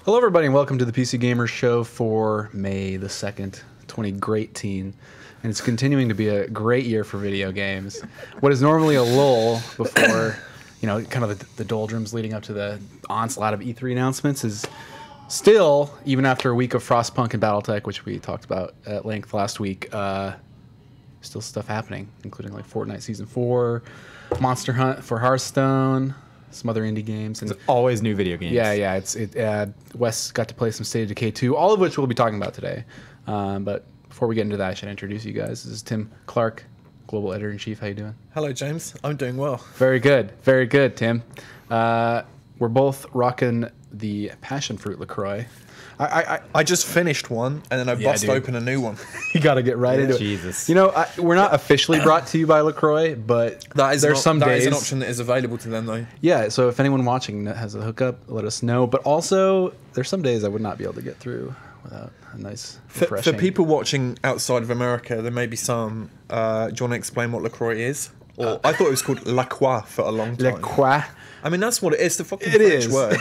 Hello, everybody, and welcome to the PC Gamer Show for May the 2nd, 2018. And it's continuing to be a great year for video games. What is normally a lull before, kind of the doldrums leading up to the onslaught of E3 announcements is still, even after a week of Frostpunk and Battletech, which we talked about at length last week, still stuff happening, including like Fortnite Season 4, Monster Hunt for Hearthstone, some other indie games, and it's always new video games. Yeah. Wes got to play some State of Decay 2, all of which we'll be talking about today. But before we get into that, I should introduce you guys. This is Tim Clark, Global Editor-in-Chief. How you doing? Hello, James. I'm doing well. Very good, Tim. We're both rocking the passion fruit LaCroix. I just finished one, and then I bust open a new one. You got to get right into it. Jesus. We're not officially brought to you by LaCroix, but there's some days. That is an option that is available to them, though. Yeah, so if anyone watching has a hookup, let us know. But also, there's some days I would not be able to get through without a nice, refreshing. For people watching outside of America, there may be some. Do you want to explain what LaCroix is? Or I thought it was called La Croix for a long time. La Croix. I mean, that's what it is. The fucking French word.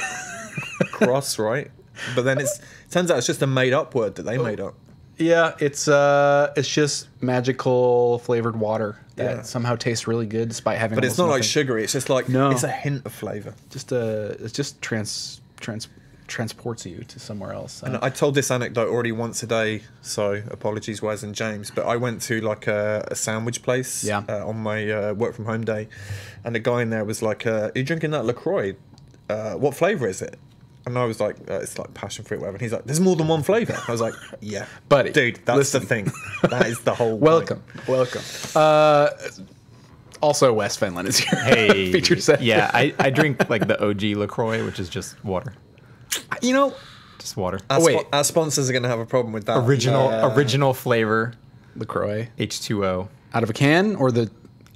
Cross, right? But then it turns out it's just a made-up word that they made up. Yeah, it's just magical flavored water that somehow tastes really good despite having. But it's not nothing. like sugary. It's just like it's a hint of flavor. It just transports you to somewhere else. And I told this anecdote already once a day, so apologies, Wes and James. But I went to like a sandwich place on my work from home day, and the guy in there was like, "Are you drinking that LaCroix? What flavor is it?" And I was like, it's like passion fruit, whatever. And he's like, there's more than one flavor. I was like, yeah, buddy, dude, that's the thing. That is the whole. Welcome. Also, Wes Fenlon is here. Hey, feature set. Yeah, I drink like the OG LaCroix, which is just water. Just water. Our sponsors are going to have a problem with that. Original flavor LaCroix H2O out of a can, or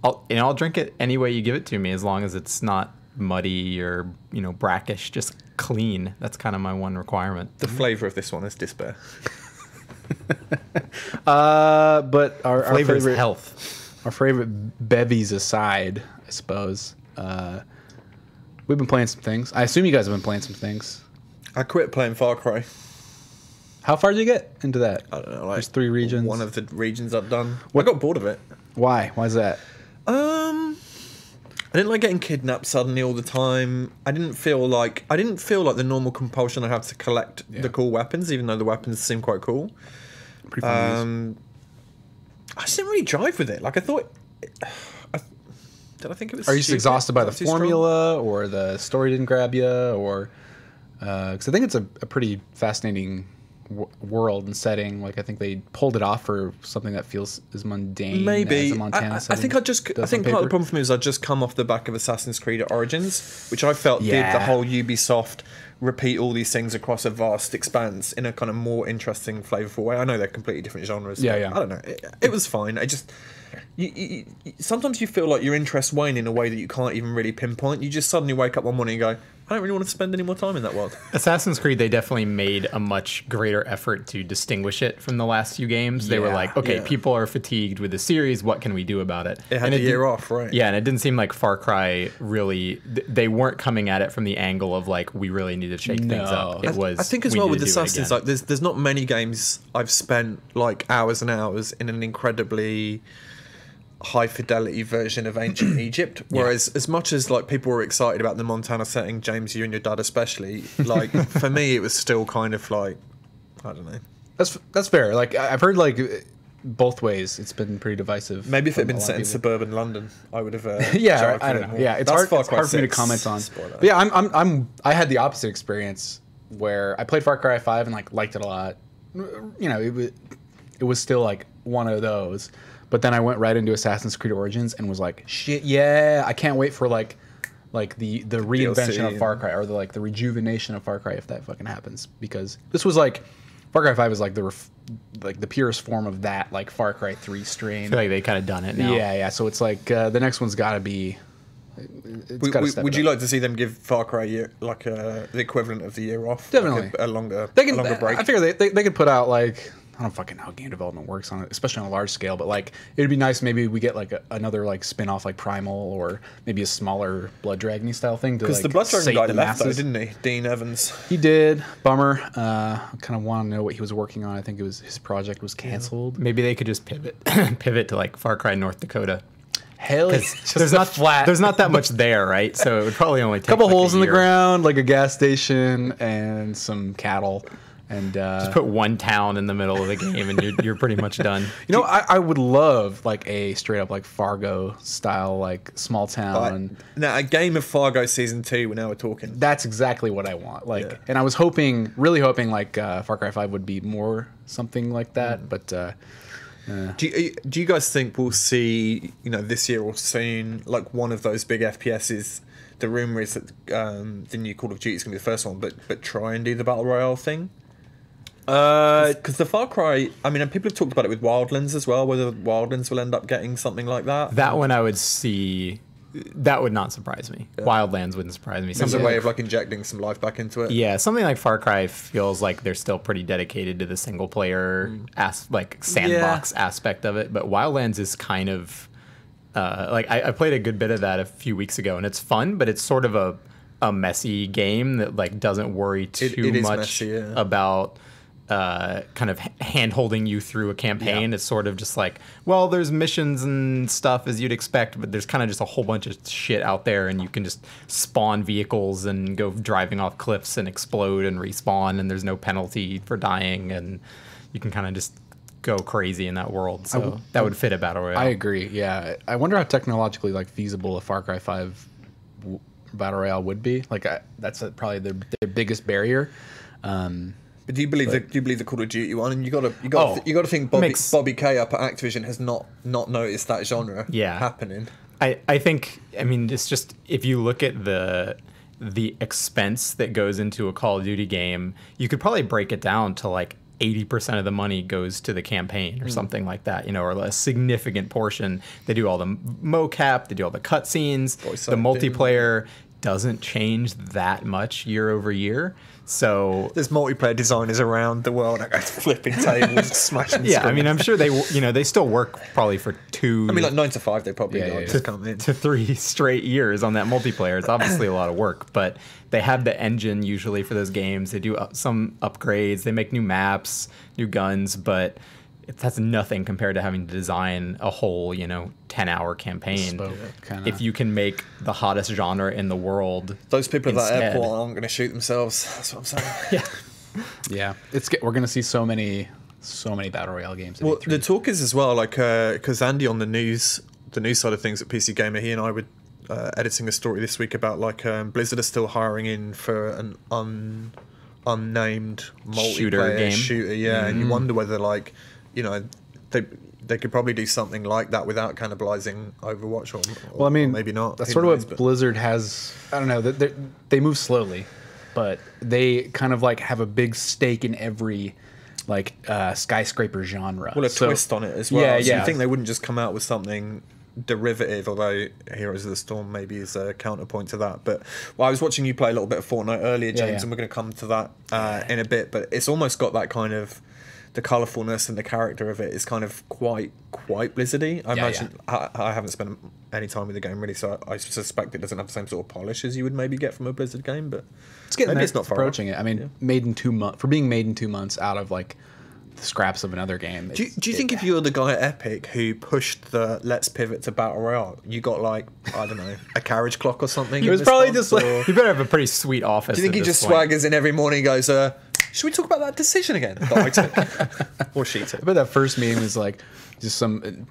I'll drink it any way you give it to me, as long as it's not muddy or brackish, just clean. That's kind of my one requirement. The flavor of this one is despair. But our flavor favorite is health. Our favorite bevies aside, I suppose. We've been playing some things. I assume you guys have been playing some things. I quit playing Far Cry. How far did you get into that? I don't know. Like there's 3 regions. One of the regions I've done. I got bored of it. Why? Why is that? I didn't like getting kidnapped suddenly all the time. I didn't feel like the normal compulsion I have to collect the cool weapons, even though the weapons seem quite cool. Pretty fun. I just didn't really drive with it. Like I thought. Did I think it was? Are you just exhausted by the formula, or the story didn't grab you, or because I think it's a pretty fascinating world and setting. Like I think they pulled it off for something that feels as mundane as a Montana setting. I think part of the problem for me is I'd just come off the back of Assassin's Creed Origins, which I felt did the whole Ubisoft repeat all these things across a vast expanse in a kind of more interesting, flavorful way. I know they're completely different genres. Yeah. I don't know. It was fine. I just sometimes you feel like your interest wane in a way that you can't even really pinpoint. You just suddenly wake up one morning and go, I don't really want to spend any more time in that world. Assassin's Creed, they definitely made a much greater effort to distinguish it from the last few games. They were like, okay, people are fatigued with the series. What can we do about it? It had a year off, right? Yeah, and it didn't seem like Far Cry really... They weren't coming at it from the angle of like, we really need to shake things up. It was... I think as well with Assassin's, like there's not many games I've spent like hours and hours in an incredibly high fidelity version of ancient Egypt, whereas as much as like people were excited about the Montana setting, James, you and your dad especially, like for me it was still kind of like, I don't know. That's fair. Like I've heard like both ways it's been pretty divisive. Maybe if it had been set in suburban London, I would have I don't know. Yeah, it's hard for me to comment on. But yeah, I had the opposite experience where I played Far Cry 5 and like liked it a lot. It was still like one of those. But then I went right into Assassin's Creed Origins and was like, shit, yeah, I can't wait for like the reinvention of Far Cry, or the rejuvenation of Far Cry, if that fucking happens. Because this was like, Far Cry 5 is like the purest form of that, like Far Cry 3 strain. I feel like they kind of done it now. Yeah. So it's like the next one's got to be. Would you like to see them give Far Cry the equivalent of the year off? Definitely like a longer break. I figure they could put out like I don't fucking know how game development works on it, especially on a large scale. But like, it'd be nice maybe we get like another like spin-off like Primal, or maybe a smaller Blood Dragon style thing. Because like, the Blood Dragon guy left though, masses. didn't he? Dean Evans. He did. Bummer. I kind of want to know what he was working on. I think it was his project was canceled. Maybe they could just pivot to like Far Cry North Dakota. Hell, There's not flat. There's not that much there, right? So it would probably only take a couple like holes a in the year. ground, like a gas station and some cattle. And Just put one town in the middle of the game, and you're pretty much done. you know, I would love like a straight up like Fargo style like small town. Now a game of Fargo season 2. Now we're talking. That's exactly what I want. Like, Yeah. and I was really hoping like Far Cry 5 would be more something like that. But Do you guys think we'll see, this year or soon, like one of those big FPSs? The rumor is that the new Call of Duty is going to be the first one, but try and do the Battle Royale thing? Because the Far Cry, I mean, and people have talked about it with Wildlands as well, whether Wildlands will end up getting something like that. That one I would see. That would not surprise me. Yeah. Wildlands wouldn't surprise me. It's a way of like injecting some life back into it. Yeah, something like Far Cry feels like they're still pretty dedicated to the single player like sandbox aspect of it. But Wildlands is kind of like I played a good bit of that a few weeks ago, and it's fun, but it's sort of a messy game that like doesn't worry too much messy, about kind of hand-holding you through a campaign. It's sort of just like, well, there's missions and stuff as you'd expect, but there's kind of just a whole bunch of shit out there, and you can just spawn vehicles and go driving off cliffs and explode and respawn, and there's no penalty for dying, and you can kind of just go crazy in that world. So that would fit a battle royale. I agree. Yeah, I wonder how technologically like feasible a Far Cry 5 battle royale would be. Like that's probably their biggest barrier. But do you believe the Call of Duty one? And you got to think Bobby K up at Activision has not noticed that genre happening. I think, I mean, it's just, if you look at the expense that goes into a Call of Duty game, you could probably break it down to like 80% of the money goes to the campaign or something like that, or a significant portion. They do all the mocap, they do all the cutscenes, the multiplayer doesn't change that much year over year. So there's multiplayer designers around the world that go flipping tables, smashing. Yeah, I mean, I'm sure they still work probably for 2. I mean, like 9 to 5, they probably just come in to 3 straight years on that multiplayer. It's obviously a lot of work, but they have the engine usually for those games. They do some upgrades, they make new maps, new guns, but that's nothing compared to having to design a whole 10-hour campaign. If you can make the hottest genre in the world, those people at that airport aren't going to shoot themselves. That's what I'm saying. Yeah. We're going to see so many battle royale games. Well, the talk is as well, like because Andy on the news side of things at PC Gamer, he and I were editing a story this week about like Blizzard are still hiring in for an unnamed multiplayer shooter. Yeah, and you wonder whether like. They could probably do something like that without cannibalizing Overwatch, or maybe not. That's sort of what Blizzard has. I don't know. They move slowly, but they kind of like have a big stake in every like skyscraper genre. Well, twist on it as well. Yeah, so you think they wouldn't just come out with something derivative, although Heroes of the Storm maybe is a counterpoint to that. But I was watching you play a little bit of Fortnite earlier, James, and we're going to come to that in a bit. But it's almost got that kind of. The colourfulness and the character of it is kind of quite Blizzardy. I imagine I haven't spent any time with the game really, so I suspect it doesn't have the same sort of polish as you would maybe get from a Blizzard game. But it's getting there. It's not approaching it. I mean, made in 2 months for being made in 2 months out of like the scraps of another game. Do you think if you're the guy at Epic who pushed the let's pivot to Battle Royale, you got like I don't know a carriage clock or something? It was probably just like you better have a pretty sweet office. Do you think he just swaggers in every morning and goes, should we talk about that decision again that I took? Or she took? I bet that first meeting was like just some,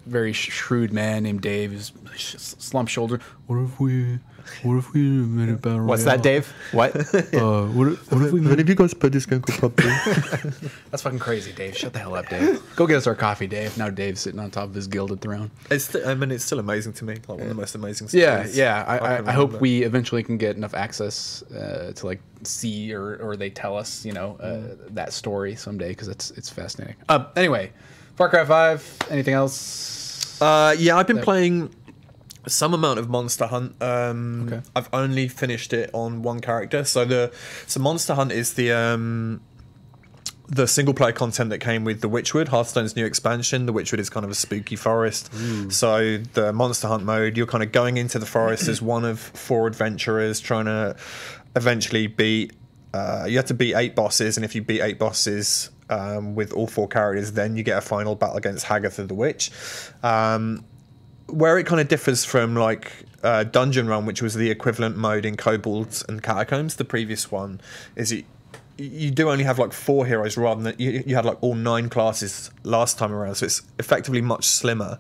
very shrewd man named Dave, his slumped shoulder. What if we made a battle royale? What's that, Dave? What? What if we When have you guys played this game called PUBG? That's fucking crazy, Dave. Shut the hell up, Dave. Go get us our coffee, Dave. Now Dave's sitting on top of his gilded throne. It's still amazing to me. Like one of the most amazing stories. Yeah. I hope we eventually can get enough access to like see or they tell us, that story someday because it's fascinating. Anyway, Far Cry 5. Anything else? I've been playing some amount of Monster Hunt. I've only finished it on one character. So Monster Hunt is the the single player content that came with the Witchwood, Hearthstone's new expansion. The Witchwood is kind of a spooky forest. So the Monster Hunt mode, you're kind of going into the forest as one of 4 adventurers trying to eventually beat. You have to beat 8 bosses, and if you beat 8 bosses with all 4 characters, then you get a final battle against Hagatha the Witch. Where it kind of differs from like Dungeon Run, which was the equivalent mode in Kobolds and Catacombs, the previous one, is you do only have like 4 heroes rather than you had like all 9 classes last time around, so it's effectively much slimmer.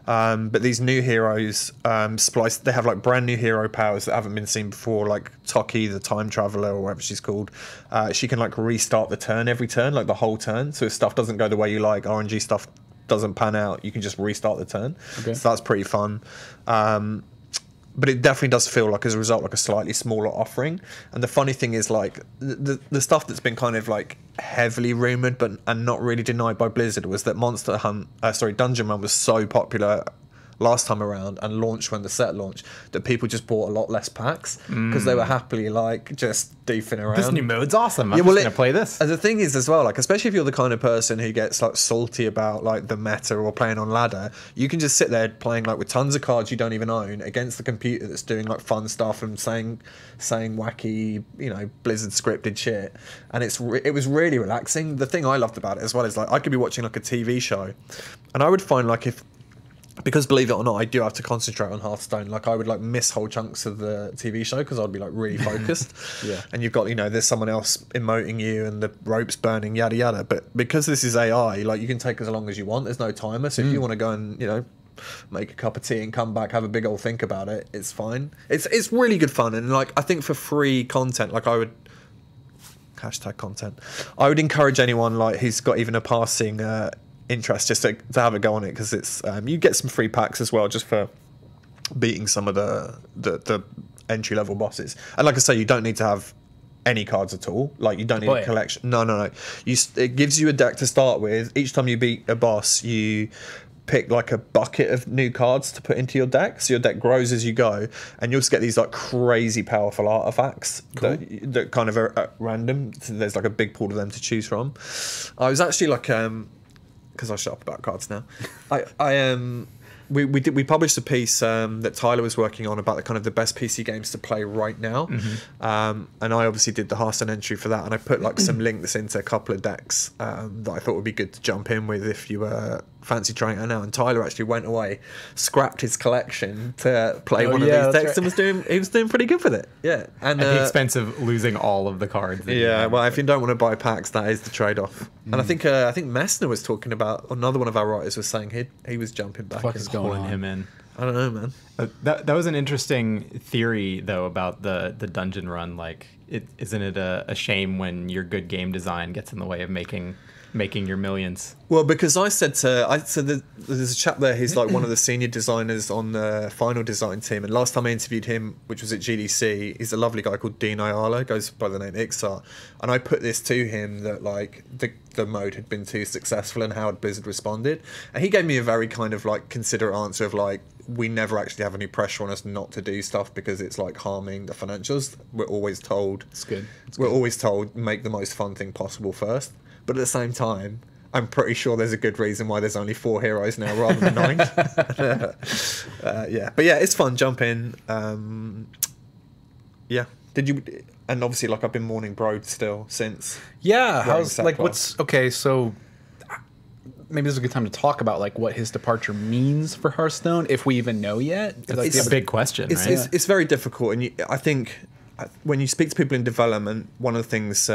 But these new heroes spliced, they have like brand new hero powers that haven't been seen before, like Toki the time traveler or whatever she's called. She can like restart the turn every turn, like the whole turn, so if stuff doesn't go the way you like, RNG stuff doesn't pan out, you can just restart the turn. So that's pretty fun. But it definitely does feel like, as a result, like a slightly smaller offering. And the funny thing is, like, the stuff that's been kind of like heavily rumored and not really denied by Blizzard was that Dungeon Run was so popular last time around and launched when the set launched that people just bought a lot less packs because they were happily like just doofing around. This new mode's awesome. I'm just gonna play this. And the thing is as well, like, especially if you're the kind of person who gets like salty about like the meta or playing on ladder, you can just sit there playing like with tons of cards you don't even own against the computer that's doing like fun stuff and saying wacky, you know, Blizzard scripted shit, and it was really relaxing. The thing I loved about it as well is like I could be watching like a TV show, and I would find like because believe it or not, I do have to concentrate on Hearthstone. Like I would like miss whole chunks of the TV show because I'd be like really focused. And you've got, you know, there's someone else emoting you and the rope's burning, yada yada. But because this is AI, like you can take as long as you want. There's no timer. So if you want to go and, you know, make a cup of tea and come back, have a big old think about it, it's fine. It's really good fun. And like I think for free content, like I would #content. I would encourage anyone like who's got even a passing interest just to have a go on it, because it's you get some free packs as well just for beating some of the entry level bosses. And like I say, you don't need to have any cards at all. Like you don't need a collection. No. It gives you a deck to start with. Each time you beat a boss, you pick like a bucket of new cards to put into your deck, so your deck grows as you go, and you'll just get these like crazy powerful artifacts that kind of are at random. So there's like a big pool of them to choose from. I was actually like because I shut up about cards now. We published a piece that Tyler was working on about the best PC games to play right now, and I obviously did the Hearthstone entry for that, and I put like some links into a couple of decks that I thought would be good to jump in with if you fancy trying it out now. And Tyler actually went away, scrapped his collection to play one of these decks, and he was doing pretty good with it. Yeah, and at the expense of losing all of the cards. Yeah, well, if you don't want to buy packs, that is the trade-off. And I think Messner was talking about, another one of our writers was saying he was jumping back. What is going on? Him in. I don't know, man. That was an interesting theory though about the dungeon run. Like, isn't it a shame when your good game design gets in the way of making your millions? Well, because I said there's a chap there who's like one of the senior designers on the final design team, and last time I interviewed him, which was at GDC, he's a lovely guy called Dean Ayala, goes by the name Ixar, and I put this to him that like the mode had been too successful and how had Blizzard responded, and he gave me a very kind of like considerate answer of like, we never actually have any pressure on us not to do stuff because it's like harming the financials. We're always told always told make the most fun thing possible first. But at the same time, I'm pretty sure there's a good reason why there's only 4 heroes now rather than 9. Yeah, but yeah, it's fun. Jump in. Yeah. Did you? And obviously, like I've been mourning Brode still since. Yeah. How's like what's okay? So maybe this is a good time to talk about like what his departure means for Hearthstone, if we even know yet. It's a big question. It's very difficult, and I think when you speak to people in development, one of the things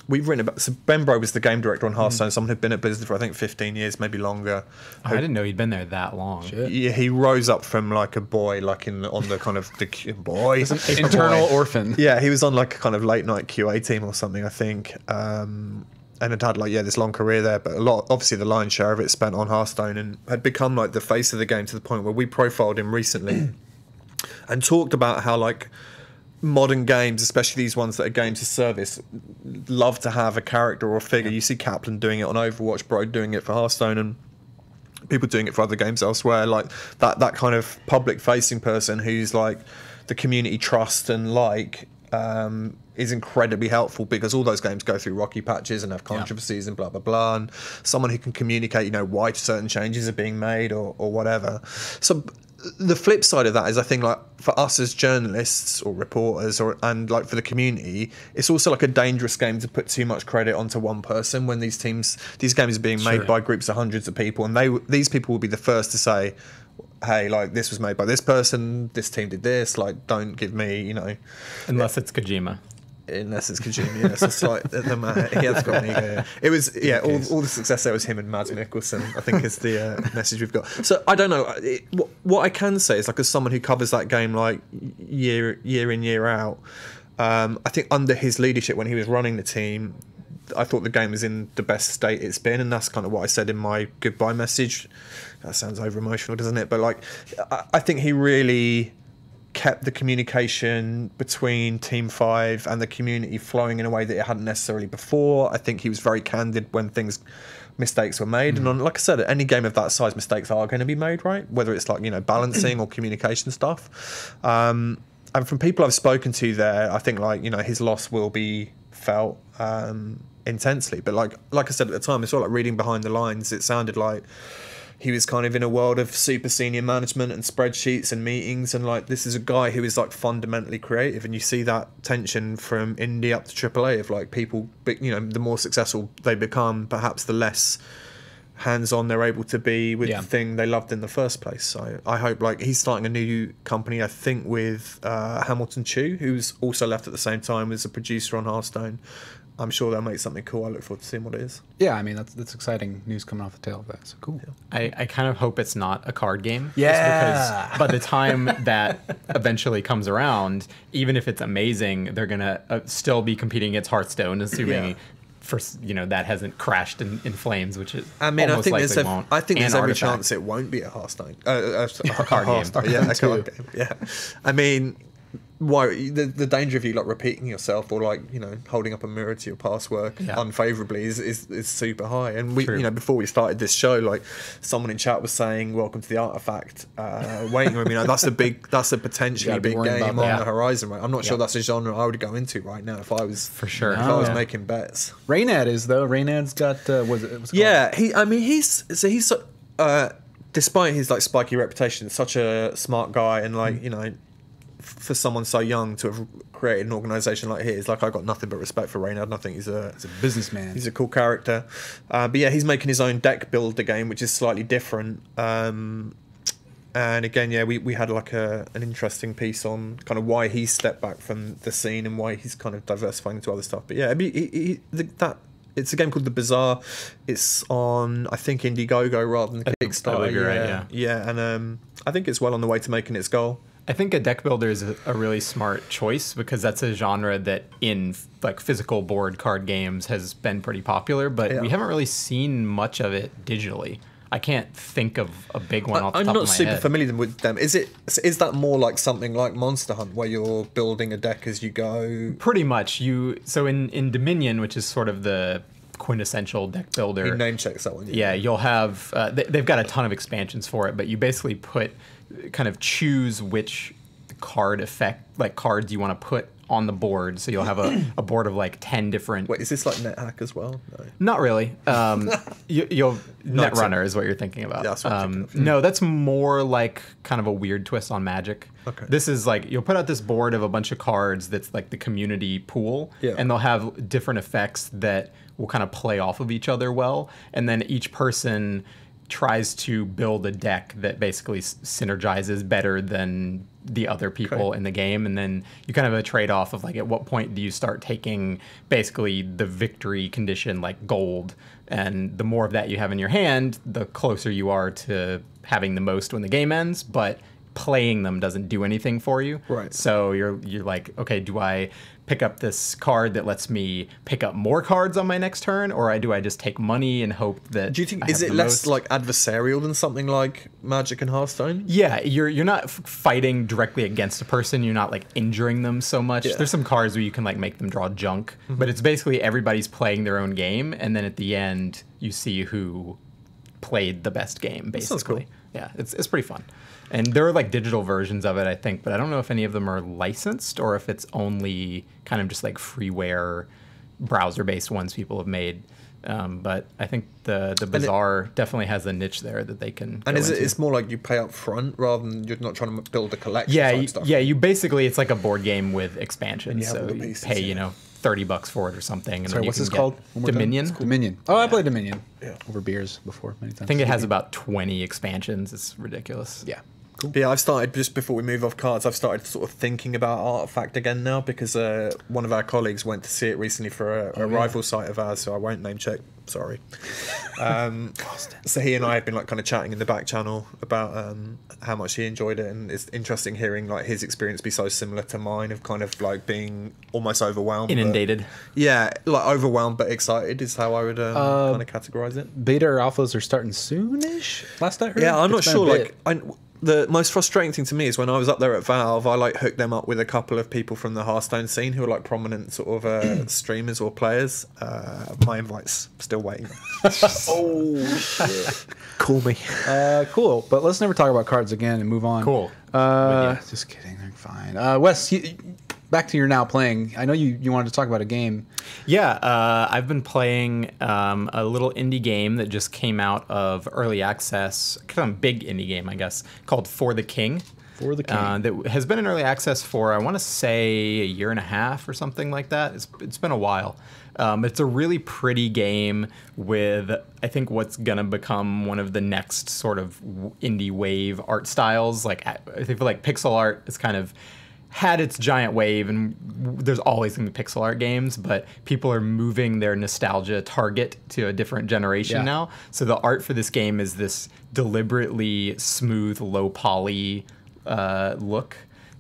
we've written about. So Ben Brode was the game director on Hearthstone. Someone who'd been at Blizzard for I think 15 years, maybe longer. I didn't know he'd been there that long. Shit. Yeah, he rose up from like a boy, like on the kind of the boy, internal orphan. Yeah, he was on like a kind of late night QA team or something, I think. And had like this long career there, but obviously the lion's share of it spent on Hearthstone, and had become like the face of the game to the point where we profiled him recently and talked about how like modern games, especially these ones that are games as service, love to have a character or a figure. You see Kaplan doing it on Overwatch, Brode doing it for Hearthstone, and people doing it for other games elsewhere. Like that kind of public facing person who's like the community trust and like is incredibly helpful, because all those games go through rocky patches and have controversies and blah blah blah, and someone who can communicate, you know, why certain changes are being made or whatever. So the flip side of that is, I think, like, for us as journalists or reporters, and like for the community, it's also like a dangerous game to put too much credit onto one person when these games are being made by groups of hundreds of people, and these people will be the first to say, hey, like, this was made by this person, this team did this, like, don't give me, you know. Unless it's Kojima. Unless it's Kojima, yes. It's like, he has got an ego, yeah. It was, yeah, all the success there was him and Mads Mikkelsen, I think, is the message we've got. So, I don't know. What I can say is, like, as someone who covers that game, like, year in, year out, I think under his leadership, when he was running the team, I thought the game was in the best state it's been, and that's kind of what I said in my goodbye message. That sounds over emotional, doesn't it? But, like, I think he really kept the communication between Team 5 and the community flowing in a way that it hadn't necessarily before. I think he was very candid when mistakes were made. And like I said, at any game of that size, mistakes are going to be made, right? Whether it's, like, you know, balancing or communication stuff. And from people I've spoken to there, I think, like, you know, his loss will be felt intensely. But like I said at the time, it's all like reading behind the lines. It sounded like he was kind of in a world of super senior management and spreadsheets and meetings, and, like, this is a guy who is, like, fundamentally creative, and you see that tension from indie up to AAA of, like, people, you know, the more successful they become, perhaps the less hands-on they're able to be with the thing they loved in the first place. So I hope, like, he's starting a new company, I think, with Hamilton Chu, who's also left at the same time as a producer on Hearthstone. I'm sure they'll make something cool. I look forward to seeing what it is. Yeah, I mean, that's exciting news coming off the tail of that. So cool. I kind of hope it's not a card game. Yeah. Because by the time that eventually comes around, even if it's amazing, they're going to still be competing against Hearthstone, assuming that hasn't crashed in flames, which is I mean, almost likely won't. I think there's every Artifact. chance it won't be a Hearthstone. A card game. Yeah, a card game. Yeah. I mean, why the danger of you, like, repeating yourself or, like, you know, holding up a mirror to your past work unfavorably is super high. And we, you know, before we started this show, like, someone in chat was saying, "Welcome to the Artifact waiting room." You know, that's a potentially big game on the horizon, right? I'm not sure that's a genre I would go into right now if I was if I was making bets. Reynad is, though. Reynad's got he's despite his, like, spiky reputation, such a smart guy, and, like, you know, for someone so young to have created an organization like his, like, I got nothing but respect for Reynad, and I think he's a businessman. He's a cool character. But yeah, he's making his own deck builder game, which is slightly different. And again, yeah, we had, like, an interesting piece on kind of why he stepped back from the scene and why he's kind of diversifying into other stuff. But yeah, it's a game called The Bazaar. It's on, I think, Indiegogo rather than Kickstarter. You're right, yeah, and I think it's well on the way to making its goal. I think a deck builder is a really smart choice, because that's a genre that in, like, physical board card games has been pretty popular, but we haven't really seen much of it digitally. I can't think of a big one off the top of my head. I'm not super familiar with them. Is that more like something like Monster Hunt, where you're building a deck as you go? Pretty much. So in Dominion, which is sort of the quintessential deck builder, he name checks that one. Yeah, you'll have they've got a ton of expansions for it, but you basically choose which cards you want to put on the board. So you'll have a board of, like, 10 different. Wait, is this like NetHack as well? No. Not really. You'll Netrunner is what you're thinking about. Yeah, that's what I'm thinking of. No, that's more like kind of a weird twist on Magic. Okay. This is like, you'll put out this board of a bunch of cards that's like the community pool, and they'll have different effects that will kind of play off of each other well, and then each person tries to build a deck that basically synergizes better than the other people in the game, and then you kind of have a trade-off of, like, at what point do you start taking basically the victory condition, like gold, and the more of that you have in your hand, the closer you are to having the most when the game ends, but playing them doesn't do anything for you. Right. So you're like, okay, do I pick up this card that lets me pick up more cards on my next turn, or do I just take money and hope that? Do you think is it less like adversarial than something like Magic and Hearthstone? Yeah, you're not fighting directly against a person. You're not, like, injuring them so much. There's some cards where you can, like, make them draw junk, but it's basically everybody's playing their own game, and then at the end you see who played the best game. Basically, that sounds cool. Yeah, it's pretty fun. And there are like digital versions of it, I think, but I don't know if any of them are licensed or if it's only kind of just like freeware browser-based ones people have made. But I think the Bazaar definitely has a niche there that they can. And it's more like you pay up front rather than you're not trying to build a collection. Yeah, stuff. yeah. You basically, it's like a board game with expansion. And you have so all the you pieces, pay yeah. $30 for it or something. And Sorry, then you what's can this get called? One more time? Dominion. Dominion. Oh, I played Dominion. Yeah. Over beers before many times. I think it has about 20 expansions. It's ridiculous. Yeah. Cool. But yeah, I've started, just before we move off cards, I've started sort of thinking about Artifact again now because one of our colleagues went to see it recently for a rival site of ours, so I won't name check. Sorry. So he and I have been like kind of chatting in the back channel about how much he enjoyed it, and it's interesting hearing like his experience be so similar to mine of kind of like being almost overwhelmed, Inundated. Yeah, like overwhelmed but excited is how I would kind of categorize it. Beta or alphas are starting soonish. Last I heard. Yeah, I'm not It's been a sure. bit. Like, the most frustrating thing to me is when I was up there at Valve, I like hooked them up with a couple of people from the Hearthstone scene who are like prominent sort of streamers or players. My invite's still waiting. Oh shit. Call me. Cool. But let's never talk about cards again and move on. Cool. Just kidding. They're fine. Wes, back to your now playing. I know you wanted to talk about a game. Yeah, I've been playing a little indie game that just came out of early access, kind of big indie game, I guess, called For the King. For the King. That has been in early access for, I want to say, a year and a half or something like that. It's been a while. It's a really pretty game with, I think, what's going to become one of the next sort of indie wave art styles. Like, I feel like pixel art is kind of had its giant wave, and there's always going to be pixel art games, but people are moving their nostalgia target to a different generation now. So the art for this game is this deliberately smooth, low poly look.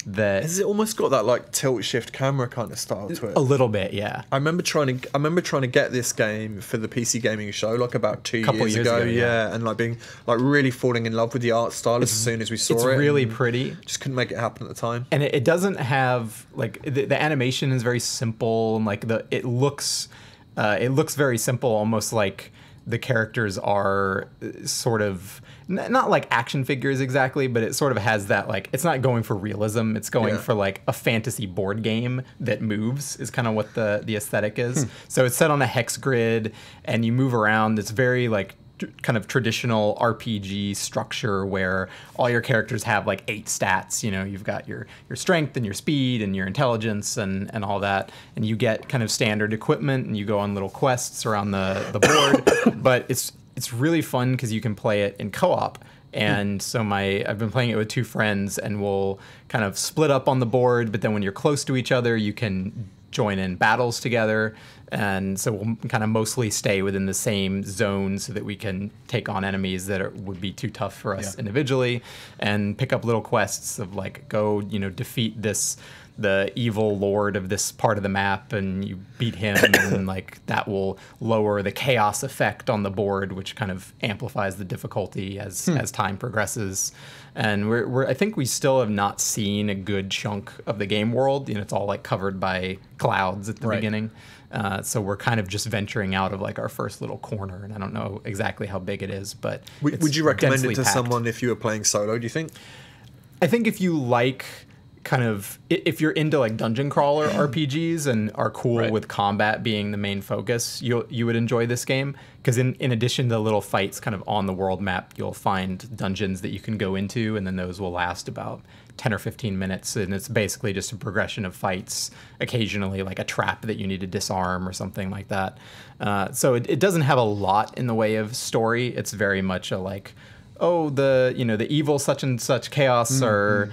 Has it almost got that like tilt shift camera kind of style to it? A little bit, yeah. I remember trying to get this game for the PC gaming show like about two years ago. Yeah, and like being like really falling in love with the art style as soon as we saw it. It's really pretty. Just couldn't make it happen at the time. And it doesn't have like the animation is very simple, and like it looks very simple, almost like the characters are sort of not like action figures exactly, but it sort of has that, like, it's not going for realism, it's going for like a fantasy board game that moves is kind of what the aesthetic is. So it's set on a hex grid and you move around. It's very like kind of traditional RPG structure where all your characters have like 8 stats. You know, you've got your strength and your speed and your intelligence and all that, and you get kind of standard equipment and you go on little quests around the board. But it's really fun because you can play it in co-op. And so I've been playing it with 2 friends, and we'll kind of split up on the board, but then when you're close to each other, you can join in battles together. And so we'll kind of mostly stay within the same zone so that we can take on enemies that would be too tough for us individually, and pick up little quests of like, go, defeat the evil lord of this part of the map, and you beat him, and like that will lower the chaos effect on the board, which kind of amplifies the difficulty as time progresses. And I think we still have not seen a good chunk of the game world. It's all like covered by clouds at the beginning. So we're kind of just venturing out of like our first little corner, and I don't know exactly how big it is, but would you recommend it to packed. someone if you were playing solo, do you think? I think if you like if you're into like dungeon crawler RPGs and are cool with combat being the main focus, you would enjoy this game, because in addition to little fights kind of on the world map, you'll find dungeons that you can go into, and then those will last about 10 or 15 minutes, and it's basically just a progression of fights, occasionally like a trap that you need to disarm or something like that. So it doesn't have a lot in the way of story. It's very much a like, oh, the evil such and such chaos are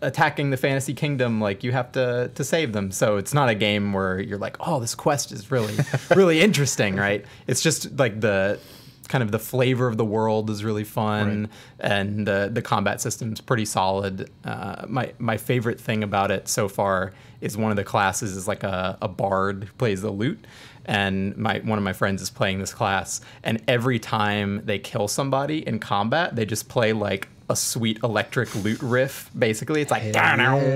attacking the fantasy kingdom, like you have to save them. So it's not a game where you're like, oh, this quest is really really interesting, right? It's just like the kind of the flavor of the world is really fun, and the combat system's pretty solid. My favorite thing about it so far is one of the classes is like a bard who plays the lute, and one of my friends is playing this class, and every time they kill somebody in combat, they just play like a sweet electric lute riff. Basically, it's like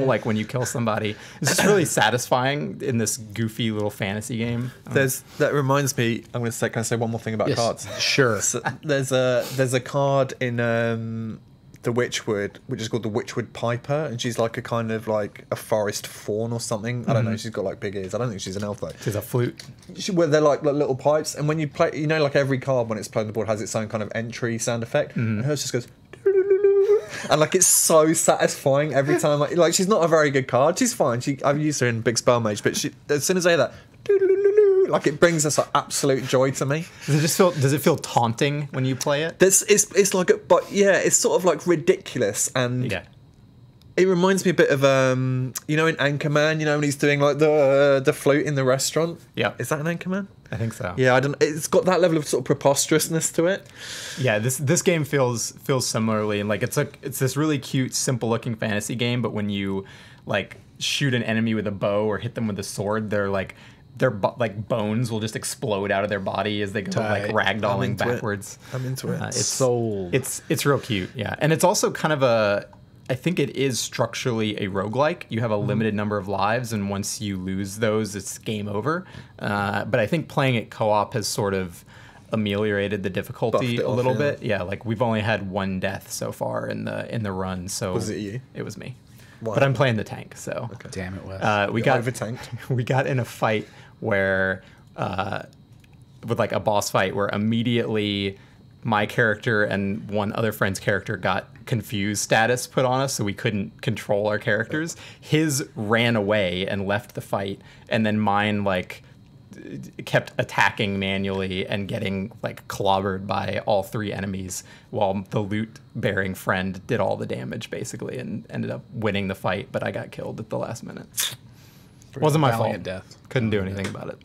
like when you kill somebody. It's just really satisfying in this goofy little fantasy game. That reminds me. I'm going to say. Can I say one more thing about cards? Sure. So there's a card in the Witchwood, which is called the Witchwood Piper, and she's like a kind of like a forest faun or something. I don't know. She's got like big ears. I don't think she's an elf though. She's a flute. Where they're like little pipes, and when you play, you know, like every card when it's played on the board has its own kind of entry sound effect, and hers just goes. And like it's so satisfying every time. Like she's not a very good card. She's fine. I've used her in Big Spell Mage, but as soon as I hear that, like it brings us like absolute joy to me. Does it feel taunting when you play it? It's like, but yeah, it's sort of like ridiculous, and it reminds me a bit of you know, in Anchorman, you know, when he's doing like the flute in the restaurant. Yeah, is that an Anchorman? I think so. Yeah, I don't. It's got that level of sort of preposterousness to it. Yeah, this game feels similarly, and like it's this really cute, simple looking fantasy game, but when you like shoot an enemy with a bow or hit them with a sword, their like bones will just explode out of their body as they go like ragdolling backwards. I'm into it. It's sold. It's real cute, yeah, and it's also kind of I think it is structurally a roguelike. You have a limited number of lives, and once you lose those, it's game over. But I think playing it co-op has sort of ameliorated the difficulty a little bit. Yeah, like we've only had one death so far in the run. So was it you? It was me. Wow. But I'm playing the tank, so okay. Damn it, Wes. we got over-tanked. We got in a fight where with like a boss fight where immediately my character and one other friend's character got confused status put on us, so we couldn't control our characters. His ran away and left the fight, and then mine like kept attacking manually and getting like clobbered by all three enemies, while the loot bearing friend did all the damage basically and ended up winning the fight, but I got killed at the last minute. Wasn't my fault. Death. Couldn't do anything about it.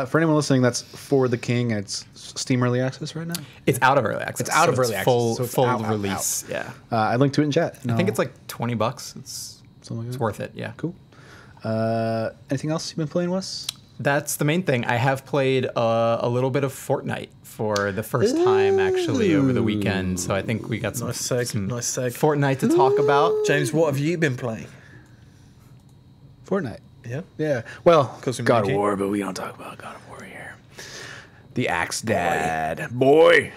For anyone listening, that's For the King. It's Steam Early Access right now. It's out of early access. It's out of early access. Full out, release. out. Yeah. I linked to it in chat. I think it's like $20. It's worth it. Yeah. Cool. Anything else you've been playing, Wes? That's the main thing. I have played a little bit of Fortnite for the first time actually over the weekend. So I think we got some nice seg. Fortnite to talk about. James, what have you been playing? Fortnite. Yeah. Yeah. Well, God of monkey. War, but we don't talk about God of War here. The Axe Dad. Boy.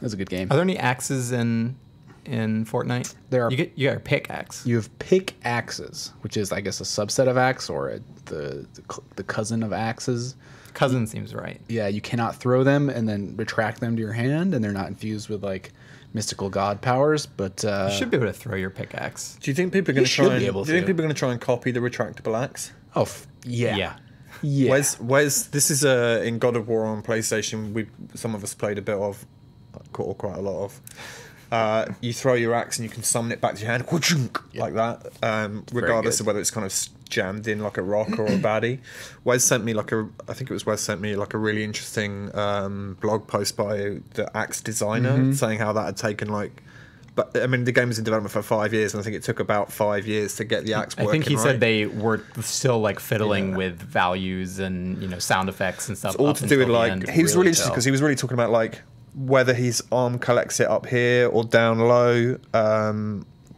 That's a good game. Are there any axes in Fortnite? There are. You got your pickaxe. You have pickaxes, which is, I guess, a subset of axe or the cousin of axes. Cousin seems right. Yeah, you cannot throw them and then retract them to your hand, and they're not infused with like mystical god powers. But you should be able to throw your pickaxe. Do you think people are going to try? Do you think people are going to try and copy the retractable axe? Oh, yeah. Wes, this is in God of War on PlayStation. Some of us played a bit of, or quite a lot of. You throw your axe and you can summon it back to your hand, like that, regardless of whether it's kind of jammed in like a rock or a baddie. Wes sent me I think it was Wes sent me like a really interesting blog post by the axe designer saying how that had taken like. But I mean, the game was in development for 5 years, and I think it took about 5 years to get the axe working. I think he said they were still like fiddling with values and sound effects and stuff. It's all to do with like he was really interesting because he was really talking about like whether his arm collects it up here or down low.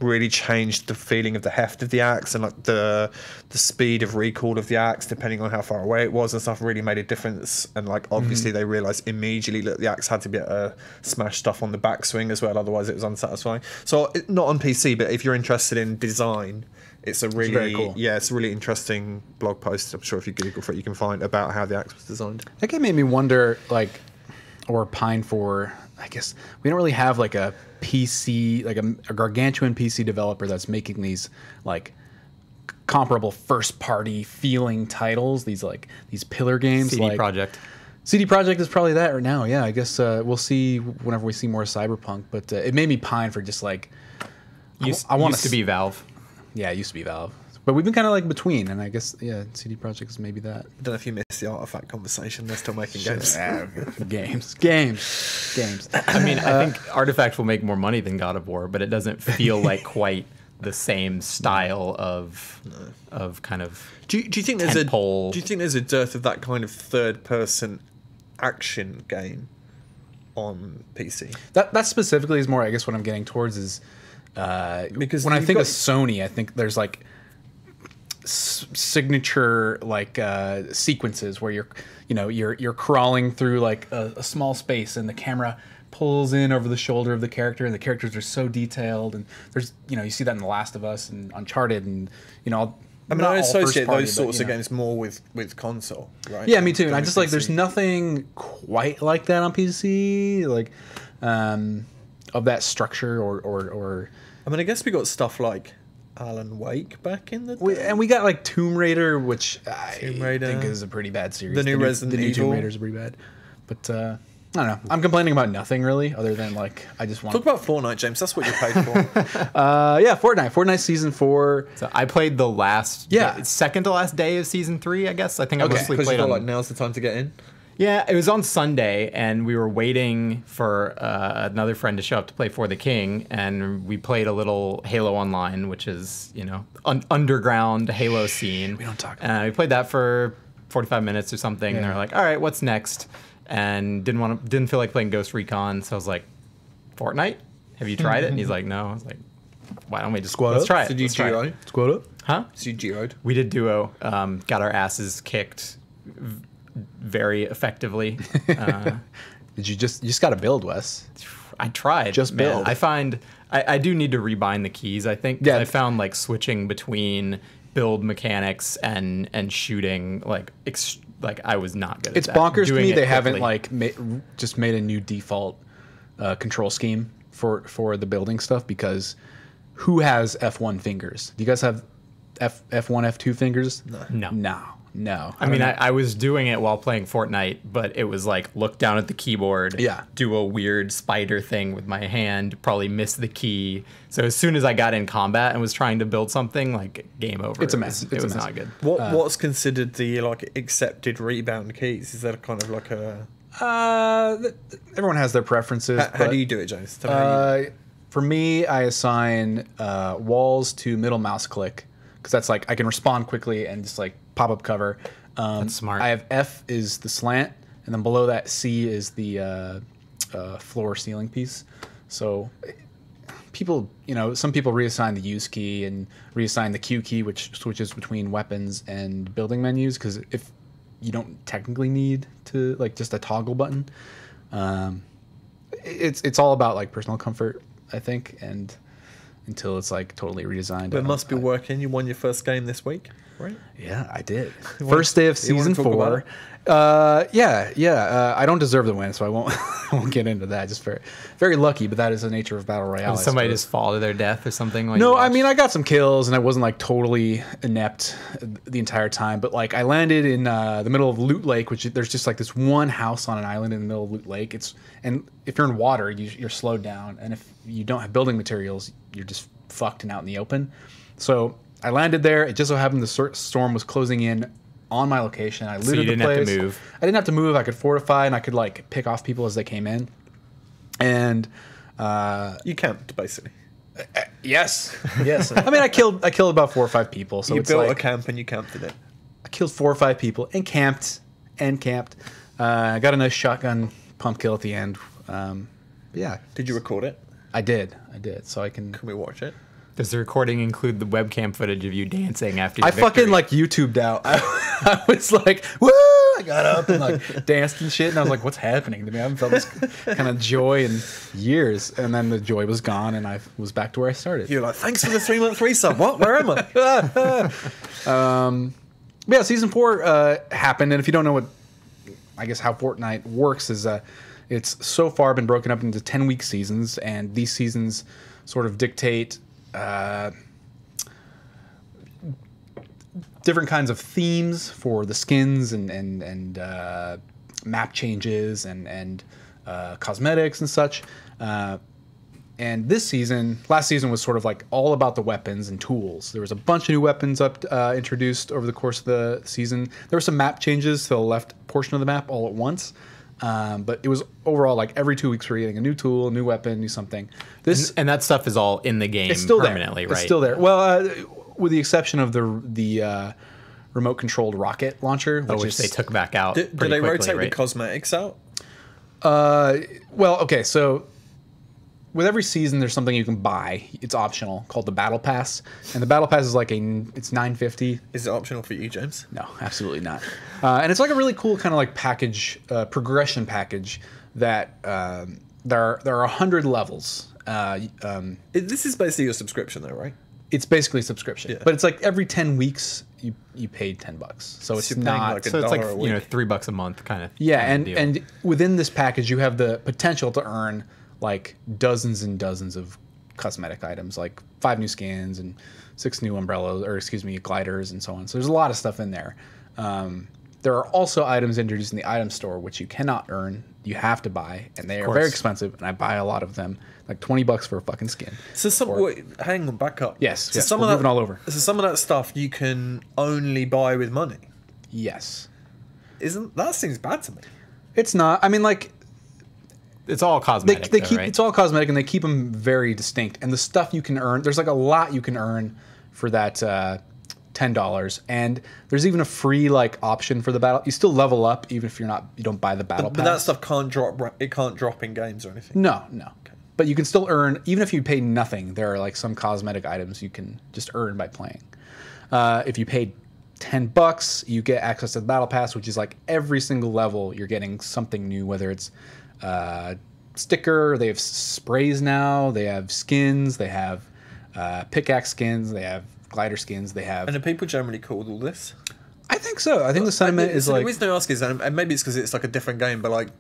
Really changed the feeling of the heft of the axe and like the speed of recoil of the axe depending on how far away it was and stuff. Really made a difference. And like obviously they realized immediately that the axe had to be able to smash stuff on the backswing as well, otherwise it was unsatisfying. So not on PC, but if you're interested in design, it's very cool. Yeah, it's a really interesting blog post. I'm sure if you Google for it you can find about how the axe was designed. That game made me wonder, like, or pine for, I guess we don't really have like a PC, like a gargantuan PC developer that's making these like comparable first party feeling titles, these pillar games. CD Projekt. CD Projekt is probably that right now. Yeah, I guess we'll see whenever we see more Cyberpunk, but it made me pine for just like I want to be Valve. Yeah, it used to be Valve. But we've been kind of like between, and I guess, yeah, CD Projekt is maybe that. I don't know if you missed the Artifact conversation. They're still making games. Games. I mean, I think Artifact will make more money than God of War, but it doesn't feel like quite the same style of kind of. Do you think there's a dearth of that kind of third-person action game on PC? That specifically is more, I guess, what I'm getting towards is because when I think of Sony, I think there's like signature like sequences where you're crawling through like a small space and the camera pulls in over the shoulder of the character, and the characters are so detailed. And there's, you see that in The Last of Us and Uncharted, and I mean, I associate those sorts of games more with console, right? Yeah, me too. And I just like there's nothing quite like that on PC, like of that structure or. I mean, I guess we got stuff like Alan Wake back in the day. And we got like Tomb Raider, which I think is a pretty bad series. The new Resident Evil. Tomb Raiders are pretty bad, but. I don't know. I'm complaining about nothing really, other than like I just want talk about Fortnite, James. That's what you're paid for. Yeah, Fortnite season 4. So I played the second to last day of season 3. I guess I think I mostly played on. Like now's the time to get in. Yeah, it was on Sunday, and we were waiting for another friend to show up to play For the King, and we played a little Halo Online, which is underground Halo scene. We don't talk about we played that for 45 minutes or something, and they were like, "All right, what's next?" And didn't feel like playing Ghost Recon, so I was like, "Fortnite? Have you tried it?" And he's like, "No." I was like, "Why don't we just let's try it?" Did you duo? Squad up? Huh? So you duoed? We did duo. Got our asses kicked very effectively. Did you just got to build, Wes? I tried. Just build. I find I do need to rebind the keys. I think. Yeah. I found like switching between build mechanics and shooting like I was not good at that. It's bonkers to me they haven't like just made a new default control scheme for the building stuff, because who has F1 fingers? Do you guys have F1, F2 fingers? No. I mean, I was doing it while playing Fortnite, but it was like look down at the keyboard, do a weird spider thing with my hand, probably miss the key. So as soon as I got in combat and was trying to buld something, like game over. It's a mess. It was not good. What's considered the like accepted rebound keys? Is that kind of like a? Everyone has their preferences. How do you do it, James? Tell me how you do it. For me, I assign walls to middle mouse click, because that's like I can respond quickly and just like pop up cover. That's smart. I have F is the slant, and then below that C is the floor ceiling piece. So people, some people reassign the use key and reassign the Q key, which switches between weapons and building menus, because if you don't technically need to like just a toggle button, it's all about like personal comfort, I think, and until it's like totally redesigned. But it must be working. You won your first game this week, right? Yeah, I did. First day of season 4. I don't deserve the win, so I won't. I won't get into that. Just very lucky, but that is the nature of battle royale. Did somebody just fall to their death or something? No, I mean I got some kills, and I wasn't like totally inept the entire time. But like I landed in the middle of Loot Lake, which there's just like this one house on an island in the middle of Loot Lake. And if you're in water, you're slowed down, and if you don't have building materials, you're just fucked and out in the open. So I landed there. It just so happened the storm was closing in on my location. I looted the place. So you didn't have to move. I didn't have to move. I could fortify, and I could like pick off people as they came in. And you camped basically. Yes. I mean, I killed about 4 or 5 people. So you it's built like, a camp and you camped in it. I killed 4 or 5 people and camped. I got a nice shotgun pump kill at the end. Yeah. Did you record it? I did. So I can. Can we watch it? Does the recording include the webcam footage of you dancing after your I victory? fucking like YouTubed out. I was like, woo! I got up and like danced and shit, and I was like, what's happening to me? I haven't felt this kind of joy in years. And then the joy was gone, and I was back to where I started. You're like, thanks for the 3-month resub. What? Where am I? Yeah, season 4 happened, and if you don't know how Fortnite works is it's so far been broken up into 10-week seasons, and these seasons sort of dictate different kinds of themes for the skins and map changes and cosmetics and such. And last season was sort of like all about the weapons and tools. There was a bunch of new weapons introduced over the course of the season. There were some map changes to the left portion of the map all at once. But it was overall like every 2 weeks we're getting a new tool, a new weapon, new something. And that stuff is all in the game permanently, right? It's still there. Well, with the exception of the remote controlled rocket launcher, which they took back out. Did they rotate the cosmetics out? Well, okay, so with every season there's something you can buy. It's optional, called the Battle Pass, and the Battle Pass is like it's $9.50. Is it optional for you, James? No, absolutely not. And it's like a really cool kind of like package, progression package that there are 100 levels. This is basically your subscription, though, right? It's basically a subscription, but it's like every 10 weeks you pay $10, so it's not like so it's like $1 a week. $3 a month kind of yeah. deal. And within this package, you have the potential to earn like dozens and dozens of cosmetic items, like 5 new skins and 6 new umbrellas, or excuse me, gliders and so on. So there's a lot of stuff in there. There are also items introduced in the item store which you cannot earn. You have to buy, and they are very expensive. And I buy a lot of them, like $20 for a fucking skin. So wait, hang on, back up. Yes, So yes, some we're of that, moving all over. So some of that stuff you can only buy with money. Yes, That seems bad to me? it's not. I mean, like It's all cosmetic. they though, keep right? it's all cosmetic, and they keep them very distinct. And the stuff you can earn, there's like a lot you can earn for that $10, and there's even a free like option for the battle. You still level up even if you don't buy the battle pass. But that stuff can't drop. It can't drop in games or anything. No. But you can still earn, even if you pay nothing. There are like some cosmetic items you can just earn by playing. If you paid $10, you get access to the battle pass, which is like every single level you're getting something new, whether it's sticker, they have sprays now, they have skins, they have pickaxe skins, they have glider skins, they have... And are people generally cool with all this? I think so. I think the sentiment is like... The reason I ask is, and maybe it's because it's like a different game, but like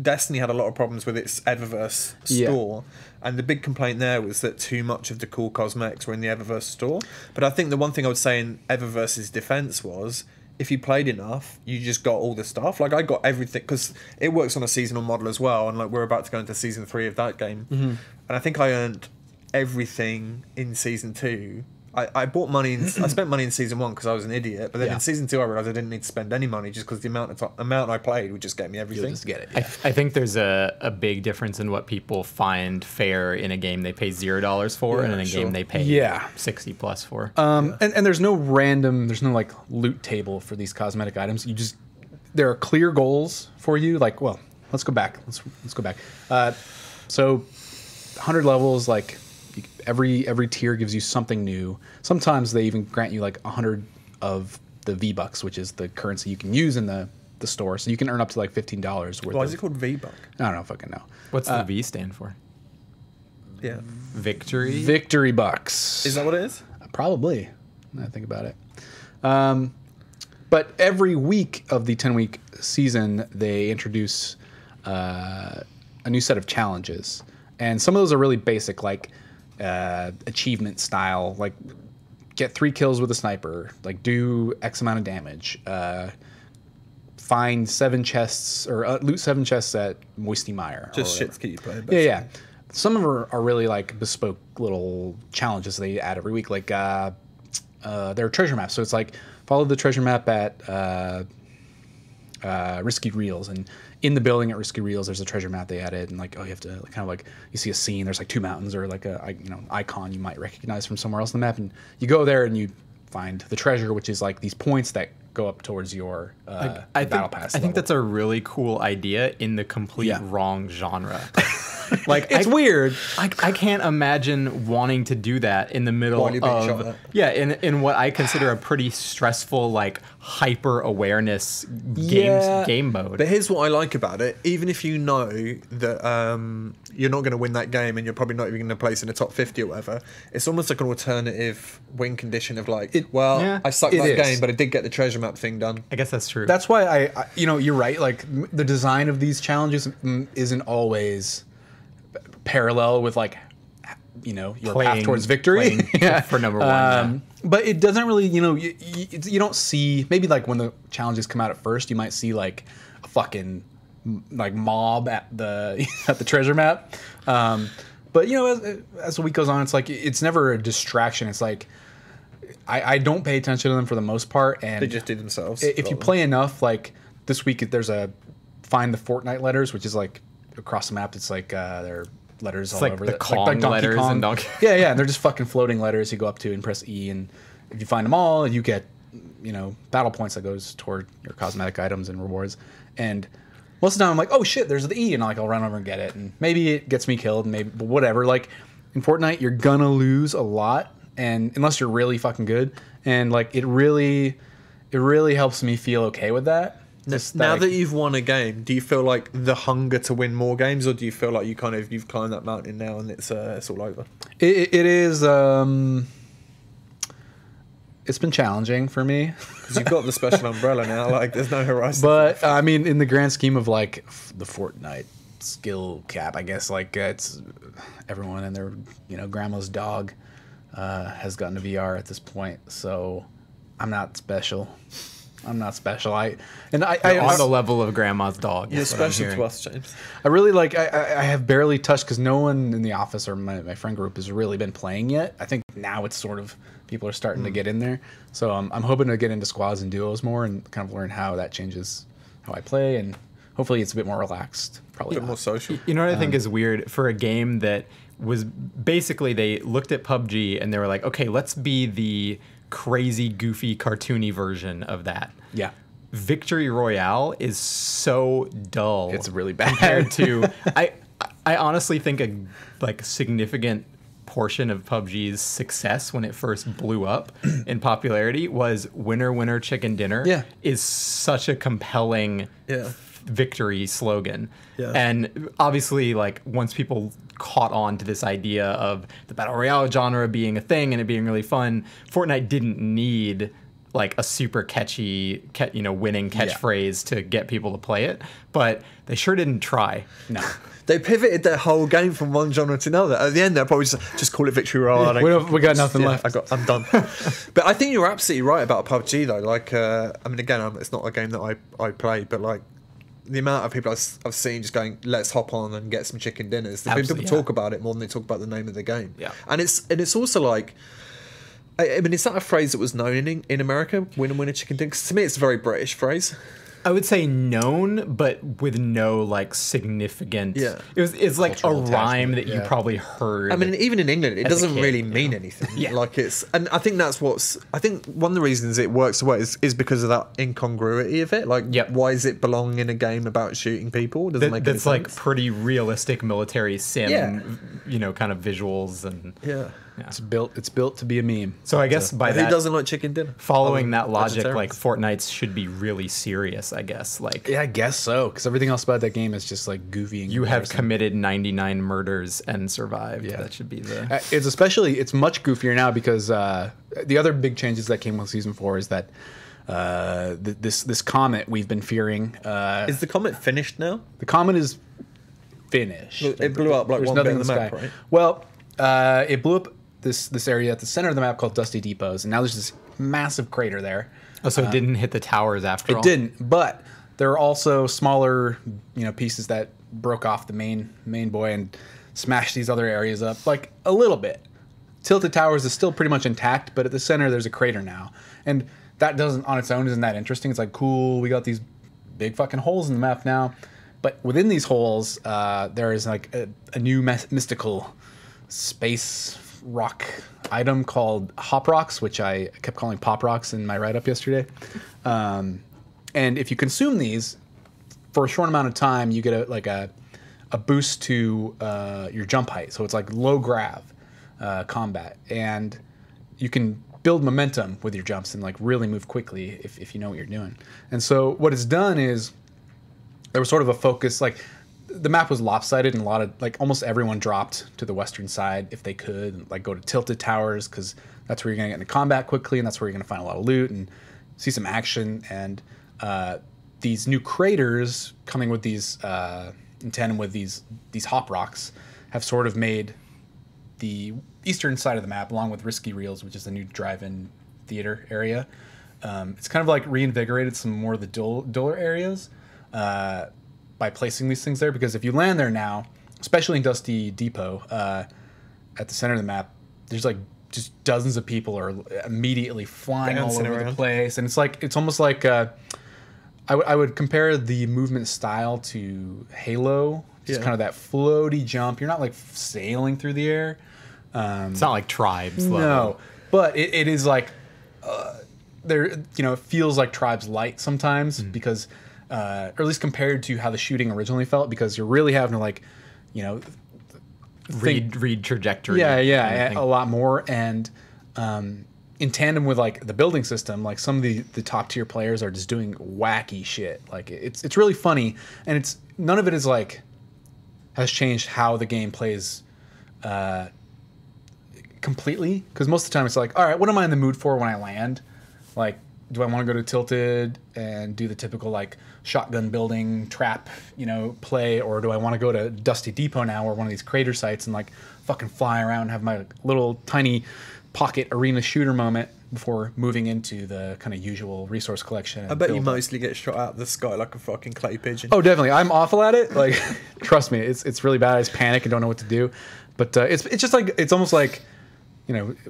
Destiny had a lot of problems with its Eververse store, and the big complaint there was that too much of the cool cosmetics were in the Eververse store. But I think the one thing I would say in Eververse's defense was, if you played enough, you just got all the stuff. Like I got everything, because it works on a seasonal model as well, and like we're about to go into season 3 of that game, and I think I earned everything in season 2. I bought money. I spent money in season 1 because I was an idiot. But then in season 2, I realized I didn't need to spend any money just because the amount I played would just get me everything. You'll just get it. I think there's a big difference in what people find fair in a game they pay $0 for, and in a game they pay 60 plus for. And there's no like loot table for these cosmetic items. There are clear goals for you. Like, well, let's go back. Let's go back. So 100 levels, like every tier gives you something new. Sometimes they even grant you like 100 of the V-Bucks, which is the currency you can use in the store. So you can earn up to like $15 worth. Why is it called V-Buck? I don't fucking know. What's the V stand for? Yeah. Victory? Victory bucks. Is that what it is? Probably. Now I think about it. But every week of the 10-week season, they introduce a new set of challenges. And some of those are really basic, like achievement style, like get 3 kills with a sniper, like do X amount of damage, find 7 chests or loot 7 chests at Moisty Mire. Just shit to keep you playing. Yeah. Some of them are really like bespoke little challenges they add every week. Like they're treasure maps. So it's like follow the treasure map at Risky Reels, and in the building at Risky Reels there's a treasure map they added, and like you have to kind of like you see a scene, there's like 2 mountains or like a icon you might recognize from somewhere else on the map, and you go there and you find the treasure, which is like these points that go up towards your battle pass. I think that's a really cool idea in the complete wrong genre. Like it's weird. I can't imagine wanting to do that in the middle of in what I consider a pretty stressful, like hyper awareness game mode. But here's what I like about it: even if you know that you're not going to win that game and you're probably not even going to place in the top 50 or whatever, it's almost like an alternative win condition of like, I sucked that game, but I did get the treasure map thing done. I guess that's true. That's why I you're right. Like the design of these challenges isn't always parallel with like your path towards victory for number 1. But it doesn't really you don't see, maybe like when the challenges come out at first you might see like a fucking like mob at the at the treasure map, but as the week goes on, it's like it's never a distraction. It's like I don't pay attention to them for the most part, and they just do themselves. If you play enough, like this week there's a find the Fortnite letters, which is like across the map. It's like they're letters all like over the Kong like Donkey letters Kong. and Donkey. Yeah, and they're just fucking floating letters. You go up to and press E, and if you find them all, you get battle points that goes toward your cosmetic items and rewards. And most of the time, I'm like, oh shit, there's the E, and I'll run over and get it, and maybe it gets me killed, and maybe whatever. Like in Fortnite, you're gonna lose a lot, and unless you're really fucking good, and like it really helps me feel okay with that. Now that you've won a game, do you feel like the hunger to win more games, or do you feel like you've climbed that mountain now and it's all over? It is. It's been challenging for me because you've got the special umbrella now. Like, there's no horizon. But I mean, in the grand scheme of like the Fortnite skill cap, I guess like it's everyone and their grandma's dog has gotten to VR at this point. So I'm not special. I'm not special. I on the level of grandma's dog. You're special to us, James. I really like. I have barely touched because no one in the office or my friend group has really been playing yet. I think now it's sort of people are starting to get in there. So I'm hoping to get into squads and duos more and kind of learn how that changes how I play, and hopefully it's a bit more relaxed. Probably a bit more social. You know what I think is weird for a game that was basically they looked at PUBG and they were like, okay, let's be the crazy, goofy, cartoony version of that. Yeah. Victory Royale is so dull. It's really bad. Compared to, I honestly think a significant portion of PUBG's success when it first blew up in popularity was winner, winner, chicken dinner. Yeah. Is such a compelling victory slogan. Yeah. And obviously, like, once people caught on to this idea of the battle royale genre being a thing and it being really fun, Fortnite didn't need like a super catchy, winning catchphrase to get people to play it, but they sure didn't try. No. They pivoted their whole game from one genre to another. At the end, they'll probably just call it Victory Royale. We got nothing left. I'm done. But I think you're absolutely right about PUBG, though. Like, I mean, again, it's not a game that I play, but like, the amount of people I've seen just going, let's hop on and get some chicken dinners. People talk about it more than they talk about the name of the game. Yeah. And it's also like, I mean, is that a phrase that was known in America? Winner, chicken dinner? 'Cause to me, it's a very British phrase. I would say known, but with no like significant. Yeah. It's like a Cultural rhyme attachment, that you probably heard. I mean, even in England, it as a doesn't kid, really mean anything. Yeah. Like and I think that's I think one of the reasons it works well is because of that incongruity of it. Like, why does it belong in a game about shooting people? Doesn't make any sense. That's like pretty realistic military sim, kind of visuals and. Yeah. It's built to be a meme. So I guess by that, who doesn't like chicken dinner? Following that logic, like Fortnite's should be really serious, I guess. Like, yeah, I guess so, because everything else about that game is just like goofy. And you have committed 99 murders and survived. Yeah, that should be the. It's much goofier now because the other big changes that came with season 4 is that this comet we've been fearing. Is the comet finished now? The comet is finished. It blew up like There's one nothing bit of in the map, sky. right? Well, it blew up this area at the center of the map called Dusty Depots, and now there's this massive crater there. Oh, so it didn't hit the towers after all? It didn't, but there are also smaller, pieces that broke off the main boy and smashed these other areas up, like a little bit. Tilted Towers is still pretty much intact, but at the center there's a crater now, and that doesn't on its own isn't that interesting. It's like, cool, we got these big fucking holes in the map now, but within these holes there is like a new mystical space rock item called hop rocks, which I kept calling pop rocks in my write-up yesterday. And if you consume these for a short amount of time, you get a boost to your jump height. So it's like low grav combat, and you can build momentum with your jumps and like really move quickly if you know what you're doing. And so what it's done is there was sort of a focus, like the map was lopsided, and a lot of almost everyone dropped to the western side if they could, like go to Tilted Towers, because that's where you're gonna get into combat quickly, and that's where you're gonna find a lot of loot and see some action. And these new craters coming with these in tandem with these hop rocks have sort of made the eastern side of the map, along with Risky Reels, which is the new drive-in theater area, it's kind of like reinvigorated some more of the duller areas by placing these things there, because if you land there now, especially in Dusty Depot, at the center of the map, there's like just dozens of people are immediately flying all over the place, and it's almost like I would compare the movement style to Halo, just kind of that floaty jump. You're not like sailing through the air. It's not like Tribes level. No, but it is like there. It feels like Tribes light sometimes because. Or at least compared to how the shooting originally felt, because you're really having to read trajectory. Yeah, a lot more. And in tandem with like the building system, like some of the top tier players are just doing wacky shit. Like it's really funny, and it's none of it is like has changed how the game plays completely, because most of the time it's like, all right, what am I in the mood for when I land? Like, do I want to go to Tilted and do the typical like shotgun building trap, play, or do I want to go to Dusty Depot now, or one of these crater sites, and like fucking fly around and have my little tiny pocket arena shooter moment before moving into the kind of usual resource collection? I bet you mostly get shot out of the sky like a fucking clay pigeon. Oh, definitely. I'm awful at it. Like, trust me, it's really bad. I just panic and don't know what to do. But it's just like, it's almost like,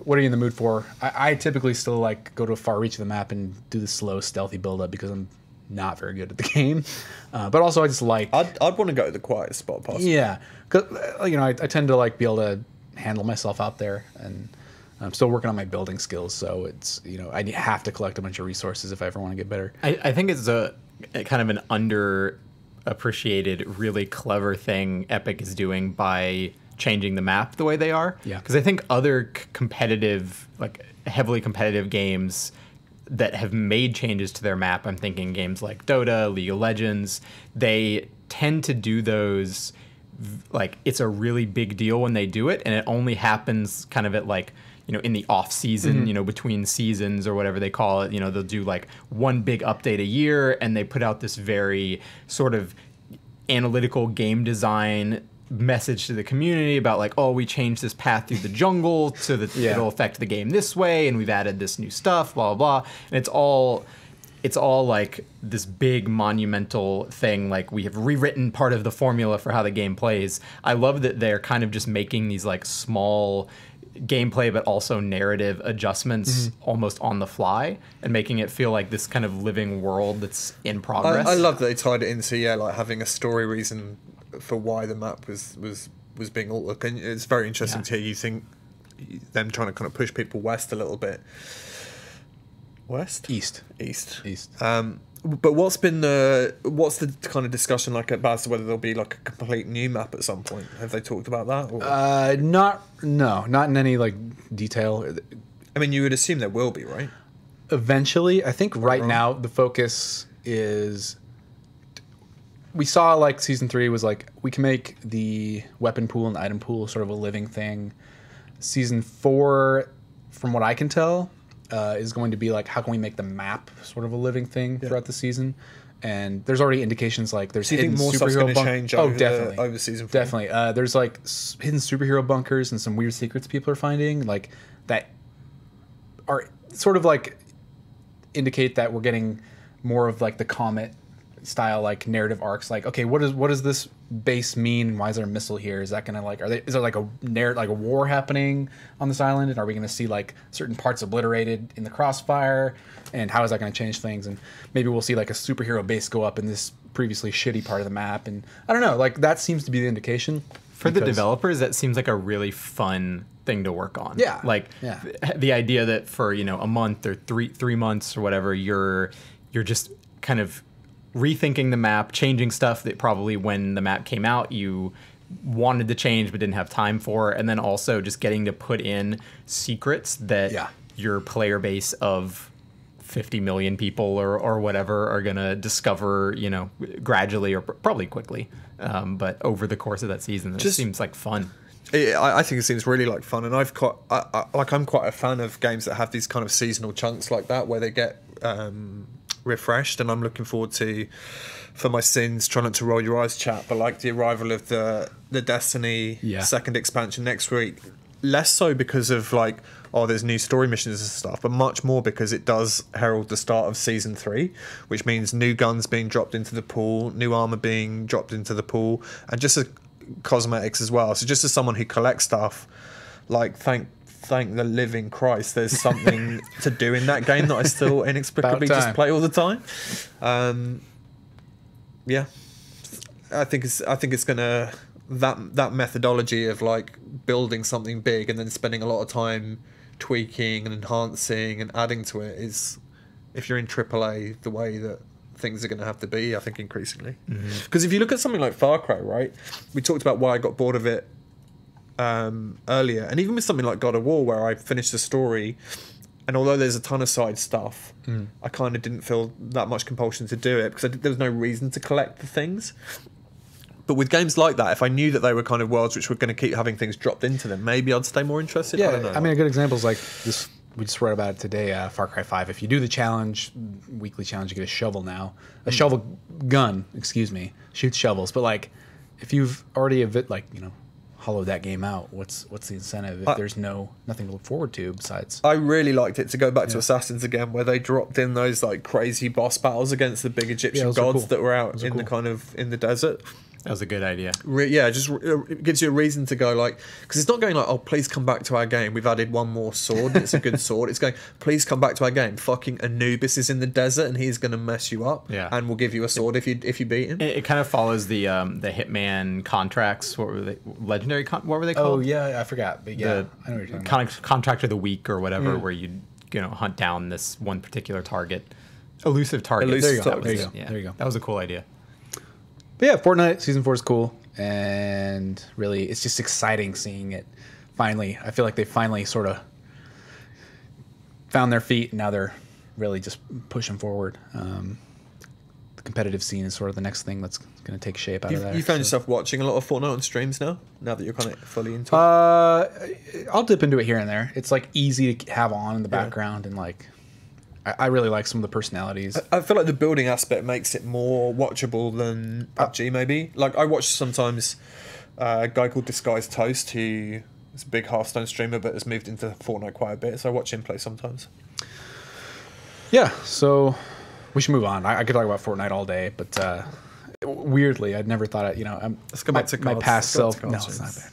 what are you in the mood for? I typically still like go to a far reach of the map and do the slow, stealthy build up because I'm not very good at the game. But also I just like... I'd want to go to the quietest spot possible. Yeah. Cause, I tend to like be able to handle myself out there, and I'm still working on my building skills. So it's, I have to collect a bunch of resources if I ever want to get better. I think it's a kind of an underappreciated, really clever thing Epic is doing by changing the map the way they are. Yeah. Because I think other competitive, like heavily competitive games that have made changes to their map, I'm thinking games like Dota, League of Legends, they tend to do those, like it's a really big deal when they do it, and it only happens kind of at like, in the off season, between seasons or whatever they call it. They'll do like one big update a year, and they put out this very sort of analytical game design message to the community about like, oh, we changed this path through the jungle so that it'll affect the game this way, and we've added this new stuff, blah blah blah. And it's all like this big monumental thing, like we have rewritten part of the formula for how the game plays. I love that they're kind of just making these like small gameplay but also narrative adjustments almost on the fly, and making it feel like this kind of living world that's in progress. I love that they tied it into like having a story reason for why the map was being altered. And it's very interesting to hear you think them trying to kind of push people west a little bit. East. But what's the kind of discussion like about whether there'll be like a complete new map at some point? Have they talked about that? Or? Not in any like detail. I mean, you would assume there will be, right? Eventually, I think right now the focus is. We saw like season 3 was like we can make the weapon pool and the item pool sort of a living thing. Season 4, from what I can tell, is going to be like how can we make the map sort of a living thing throughout the season. And there's already indications like there's hidden more stuff's superhero going to change over season 4? Definitely. There's like hidden superhero bunkers and some weird secrets people are finding like that are sort of like indicate that we're getting more of like the Comet style like narrative arcs. Like, okay, what does this base mean? Why is there a missile here? Is that gonna like is there like a war happening on this island, and are we gonna see like certain parts obliterated in the crossfire, and how is that gonna change things? And maybe we'll see like a superhero base go up in this previously shitty part of the map, and I don't know, like that seems to be the indication. For the developers, that seems like a really fun thing to work on. Yeah. Like the idea that for, a month or three months or whatever, you're just kind of rethinking the map, changing stuff that probably when the map came out you wanted to change but didn't have time for, and then also just getting to put in secrets that your player base of 50 million people or whatever are gonna discover, gradually or probably quickly, but over the course of that season. It just seems like fun. I think it seems really like fun, and I'm quite a fan of games that have these kind of seasonal chunks like that where they get refreshed, and I'm looking forward to, for my sins, try not to roll your eyes, chat, but like the arrival of the Destiny second expansion next week. Less so because of like, oh, there's new story missions and stuff, but much more because it does herald the start of season 3, which means new guns being dropped into the pool, new armor being dropped into the pool, and just as cosmetics as well. So just as someone who collects stuff, like thank the living Christ, there's something to do in that game that I still inexplicably just play all the time. I think it's gonna that methodology of like building something big and then spending a lot of time tweaking and enhancing and adding to it is, if you're in AAA, the way that things are going to have to be, I think, increasingly. Because if you look at something like Far Cry, right, we talked about why I got bored of it earlier, and even with something like God of War, where I finished the story And although there's a ton of side stuff, I kind of didn't feel that much compulsion to do it because there was no reason to collect the things. But with games like that, if I knew that they were kind of worlds which were going to keep having things dropped into them, maybe I'd stay more interested. Yeah, I don't know. I mean, a good example is like this. We just read about it today. Far Cry 5. If you do the challenge, weekly challenge, you get a shovel now. A shovel gun, excuse me, shoots shovels. But like, if you've already hollowed that game out, what's the incentive if there's nothing to look forward to besides? I really liked it to go back to Assassins again, where they dropped in those like crazy boss battles against the big Egyptian gods that were out in the kind of in the desert. That was a good idea. It gives you a reason to go like, because it's not going like, oh, please come back to our game. We've added one more sword. And it's a good sword. It's going, please come back to our game. Fucking Anubis is in the desert and he's going to mess you up. Yeah. And we'll give you a sword if you beat him. It kind of follows the Hitman contracts. What were they? Legendary? What were they called? Oh yeah, I forgot. But yeah, I know what you're talking about. Contract of the week or whatever, where you hunt down this one particular target, elusive target. Elusive target. There you go. Yeah. There you go. That was a cool idea. But yeah, Fortnite Season 4 is cool. And really, it's just exciting seeing it finally. I feel like they finally sort of found their feet, and now they're really just pushing forward. The competitive scene is sort of the next thing that's going to take shape out of that. You found yourself watching a lot of Fortnite on streams now that you're kind of fully into it? I'll dip into it here and there. It's like easy to have on in the background, and like I really like some of the personalities. I feel like the building aspect makes it more watchable than PUBG maybe. Like I watch sometimes a guy called Disguised Toast who is a big Hearthstone streamer but has moved into Fortnite quite a bit, so I watch him play sometimes. Yeah, so we should move on. I could talk about Fortnite all day, but weirdly, I'd never thought it. Let's go back to my cards. past Let's go self. back to No, it's not cards. bad.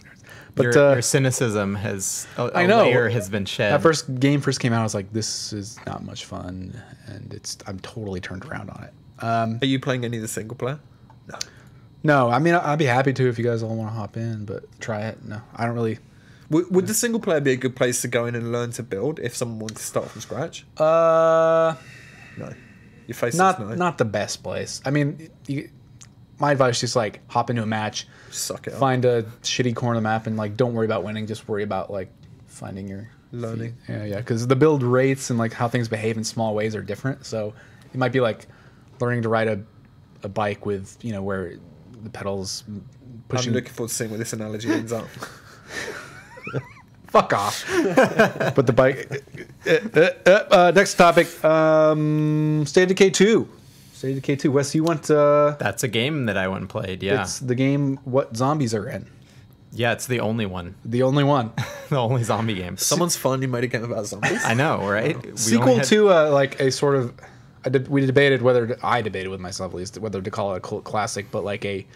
But Your cynicism has a layer has been shed. That first game came out, I was like, this is not much fun, and I'm totally turned around on it. Are you playing any of the single player? No. No, I mean, I'd be happy to if you guys all want to hop in, but try it. No, I don't really. Would the single player be a good place to go in and learn to build if someone wanted to start from scratch? No. Your face is not the best place. I mean, my advice is just like hop into a match, suck it up. Find a shitty corner of the map, and like don't worry about winning. Just worry about like finding your learning. Feet. Yeah, because the build rates and like how things behave in small ways are different. So it might be like learning to ride a bike with where the pedals pushing. I'm looking forward to seeing where this analogy ends up. Fuck off. But the bike. Next topic. State of Decay 2. State of Decay 2. Wes, you went. That's a game that I went and played. Yeah. It's the game what zombies are in. Yeah, it's the only one. The only one. The only zombie game. Someone's finally made a game about zombies. I know, right? Sequel to like a sort of. We debated whether I debated with myself at least whether to call it a cult classic, but like a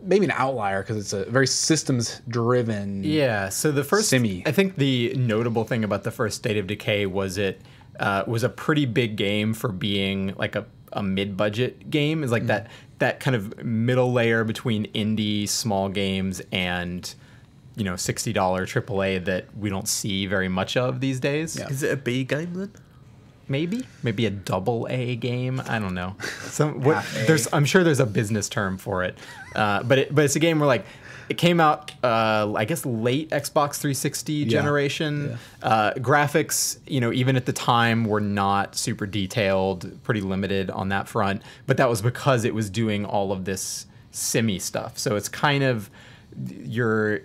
maybe an outlier because it's a very systems driven. Yeah. So the first, Simi. I think the notable thing about the first State of Decay was it was a pretty big game for being like a mid-budget game. It's like that kind of middle layer between indie small games and $60 AAA that we don't see very much of these days. Yeah. Is it a B game then? Maybe a double A game. I don't know. I'm sure there's a business term for it, but it's a game where like it came out I guess late Xbox 360 generation. Yeah. Graphics, even at the time were not super detailed, pretty limited on that front. But that was because it was doing all of this simi stuff. So it's kind of your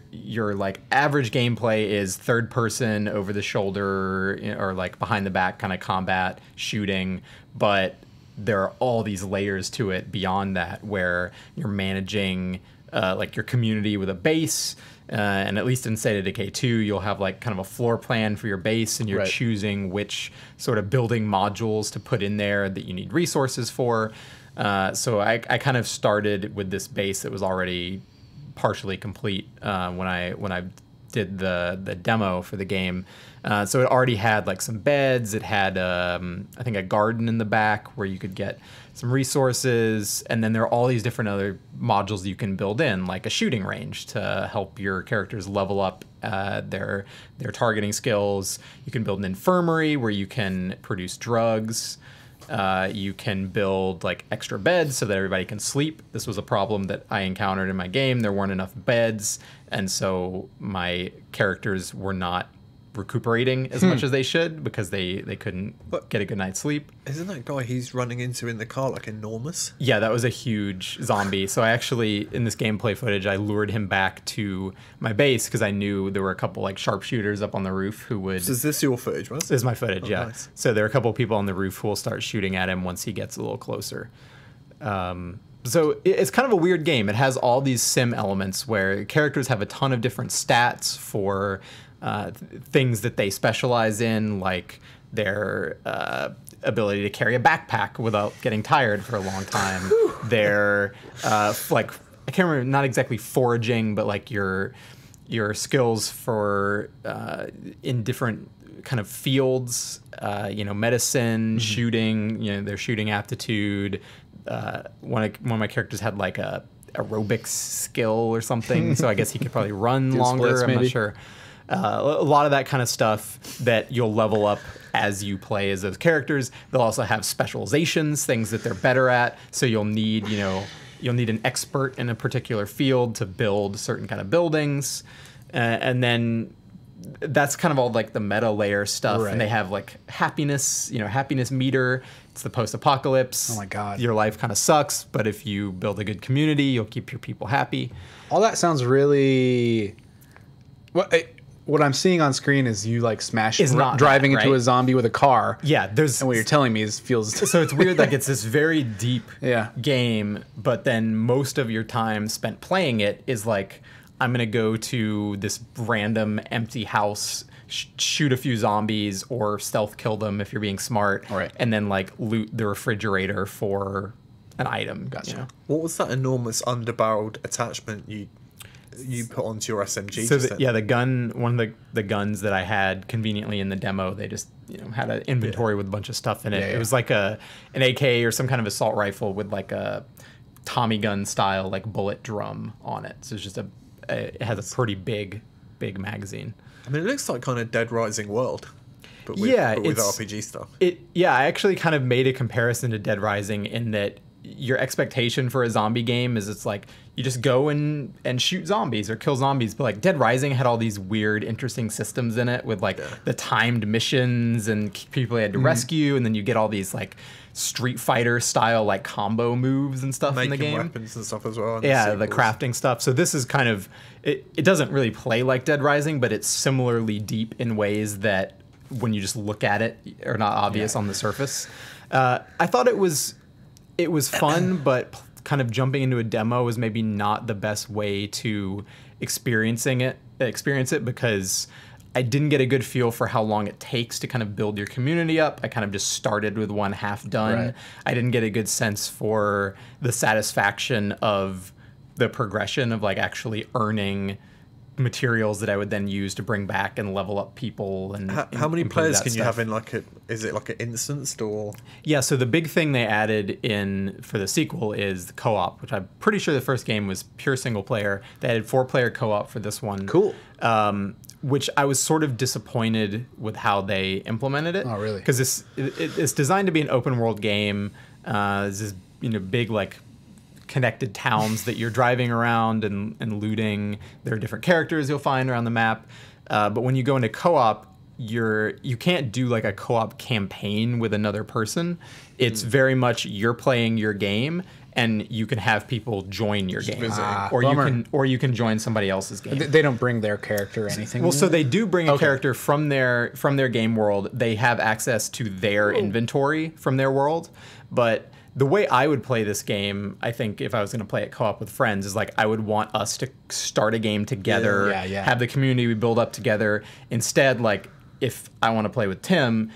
like average gameplay is third person over the shoulder or like behind the back kind of combat shooting, but there are all these layers to it beyond that where you're managing like your community with a base, and at least in State of Decay 2 you'll have like kind of a floor plan for your base, and you're choosing which sort of building modules to put in there that you need resources for. So I kind of started with this base that was already partially complete when I did the demo for the game. So it already had like some beds. It had I think a garden in the back where you could get some resources, and then there are all these different other modules you can build in, like a shooting range to help your characters level up their targeting skills. You can build an infirmary where you can produce drugs. You can build like extra beds so that everybody can sleep. This was a problem that I encountered in my game. There weren't enough beds, and so my characters were not recuperating as much as they should because they couldn't get a good night's sleep. Isn't that guy he's running into in the car like enormous? Yeah, that was a huge zombie. So I actually, in this gameplay footage, I lured him back to my base because I knew there were a couple like sharpshooters up on the roof who would... So is this your footage, was it? This is my footage, yeah. Nice. So there are a couple of people on the roof who will start shooting at him once he gets a little closer. So it's kind of a weird game. It has all these sim elements where characters have a ton of different stats for things that they specialize in, like their ability to carry a backpack without getting tired for a long time. Their like, I can't remember, not exactly foraging, but like your skills for in different kind of fields, medicine, shooting, their shooting aptitude. One of my characters had like a aerobics skill or something, so I guess he could probably run longer. Splits, I'm not sure. A lot of that kind of stuff that you'll level up as you play as those characters. They'll also have specializations, things that they're better at. So you'll need an expert in a particular field to build certain kind of buildings, and then that's kind of all like the meta layer stuff. Right. And they have like happiness meter. It's the post-apocalypse. Oh my God. Your life kind of sucks, but if you build a good community, you'll keep your people happy. All that sounds really... What I'm seeing on screen is you like driving into a zombie with a car. Yeah, and what you're telling me feels... So it's weird, like it's this very deep Yeah. game, but then most of your time spent playing it is like, I'm going to go to this random empty house, shoot a few zombies or stealth kill them if you're being smart, Right. and then like loot the refrigerator for an item. Gotcha. What was that enormous underbarreled attachment you put onto your SMG? So the gun, one of the guns that I had conveniently in the demo, they just had an inventory with a bunch of stuff in it. Yeah. It was like an AK or some kind of assault rifle with like a Tommy gun style like bullet drum on it. So it's just it has a pretty big magazine. I mean, it looks like kind of Dead Rising World, but with RPG stuff. I actually kind of made a comparison to Dead Rising in that your expectation for a zombie game is it's like you just go and shoot zombies or kill zombies, but like Dead Rising had all these weird, interesting systems in it with like the timed missions and people you had to rescue, and then you get all these like Street Fighter style like combo moves and stuff in the game. Weapons and stuff as well. Yeah, the crafting stuff. So this is kind of it doesn't really play like Dead Rising, but it's similarly deep in ways that when you just look at it are not obvious on the surface. I thought it was fun, but kind of jumping into a demo was maybe not the best way to experience it because I didn't get a good feel for how long it takes to kind of build your community up. I kind of just started with one half done. Right. I didn't get a good sense for the satisfaction of the progression of like actually earning materials that I would then use to bring back and level up people. And how many players can you have in is it like an instanced or? Yeah, so the big thing they added in for the sequel is the co-op, which I'm pretty sure the first game was pure single player. They added 4-player co-op for this one. Cool. Which I was sort of disappointed with how they implemented it. Oh, really? Because it's designed to be an open world game. There's this big like connected towns that you're driving around and looting. There are different characters you'll find around the map. But when you go into co-op, you can't do like a co-op campaign with another person. It's very much you're playing your game, and you can have people join your game, or you can join somebody else's game. They don't bring their character or anything. Well, so they do bring a character from their game world. They have access to their inventory from their world, but the way I would play this game, I think if I was going to play it co-op with friends, is like I would want us to start a game together, have the community we build up together. Instead, like if I want to play with Tim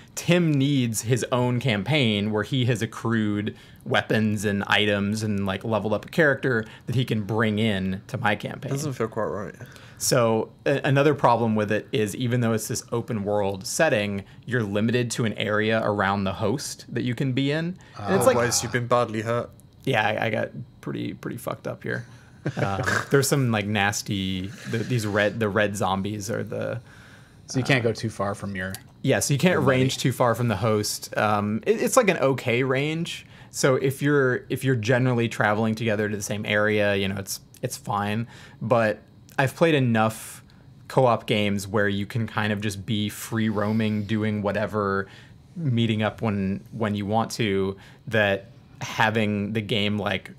needs his own campaign where he has accrued weapons and items and like leveled up a character that he can bring in to my campaign. Doesn't feel quite right. So another problem with it is even though it's this open world setting, you're limited to an area around the host that you can be in. And it's like you've been badly hurt. Yeah, I got pretty fucked up here. There's some like nasty the red zombies are the. So you can't go too far from your. Yeah, so you can't range too far from the host. It's like an okay range. So if you're generally traveling together to the same area, it's fine. But I've played enough co-op games where you can kind of just be free roaming, doing whatever, meeting up when you want to, that having the game like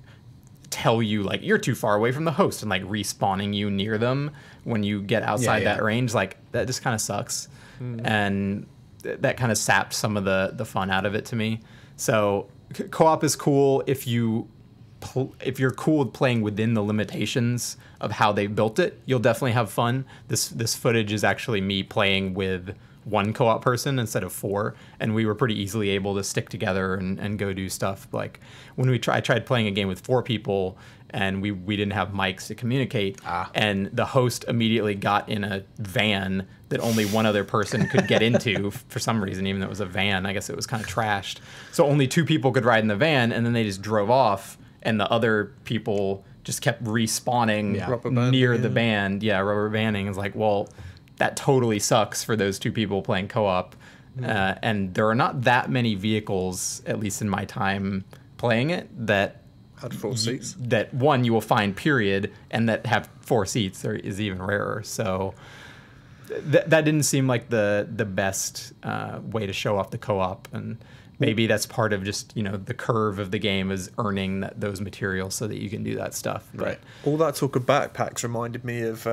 tell you like you're too far away from the host and like respawning you near them when you get outside that range, like that just kind of sucks. And that kind of sapped some of the fun out of it to me. So co-op is cool if you're cool with playing within the limitations of how they built it. You'll definitely have fun. This footage is actually me playing with one co-op person instead of 4, and we were pretty easily able to stick together and go do stuff. Like when I tried playing a game with 4 people, and we didn't have mics to communicate, and the host immediately got in a van that only one other person could get into for some reason, even though it was a van. I guess it was kind of trashed. So only 2 people could ride in the van, and then they just drove off, and the other people just kept respawning near the band. Yeah, rubber banding. It's like, well, that totally sucks for those 2 people playing co-op. And there are not that many vehicles, at least in my time playing it, that had 4 seats. That one you will find, period, and that have 4 seats is even rarer. So that didn't seem like the best way to show off the co-op, and maybe that's part of just the curve of the game is earning those materials so that you can do that stuff. Right. All that talk of backpacks reminded me of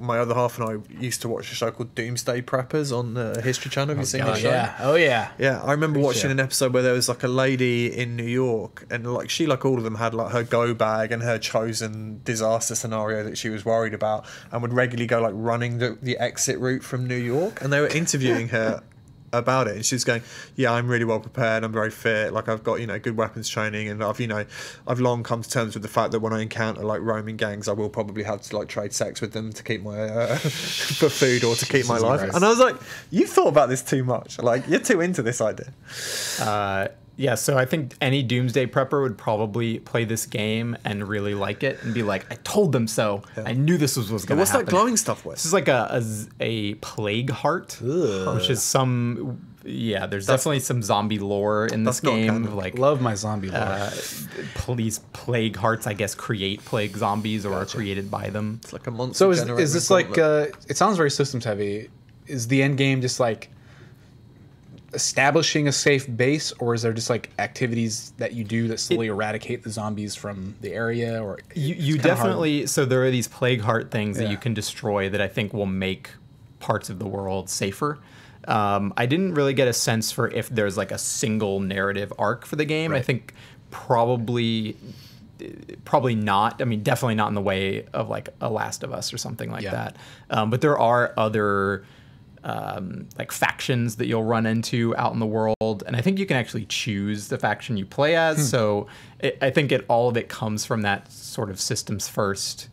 my other half and I used to watch a show called Doomsday Preppers on the History Channel. Have you seen that show? Yeah. Oh yeah. Yeah, I remember watching an episode where there was like a lady in New York, and like she, like all of them, had like her go bag and her chosen disaster scenario that she was worried about, and would regularly go like running the exit route from New York. And they were interviewing her about it, and she was going, yeah, I'm really well prepared, I'm very fit, like I've got good weapons training, and I've long come to terms with the fact that when I encounter like roaming gangs, I will probably have to like trade sex with them to keep my for food or to keep my life. And I was like, you thought about this too much, like you're too into this idea. Yeah, so I think any Doomsday Prepper would probably play this game and really like it and be like, I told them so. Yeah. I knew this was going to happen. What's that glowing stuff with? This is like a plague heart, which is there's definitely some zombie lore in this game. Like, love my zombie lore. These plague hearts, I guess, create plague zombies or are created by them. It's like a monster. So is this like, it sounds very systems heavy. Is the end game just like establishing a safe base, or is there just like activities that you do that slowly eradicate the zombies from the area? Or you definitely hard. So there are these plague heart things that you can destroy that I think will make parts of the world safer. I didn't really get a sense for if there's like a single narrative arc for the game. I think probably not. I mean, definitely not in the way of like a Last of Us or something like that. But there are other like factions that you'll run into out in the world, and I think you can actually choose the faction you play as. So I think all of it comes from that sort of systems first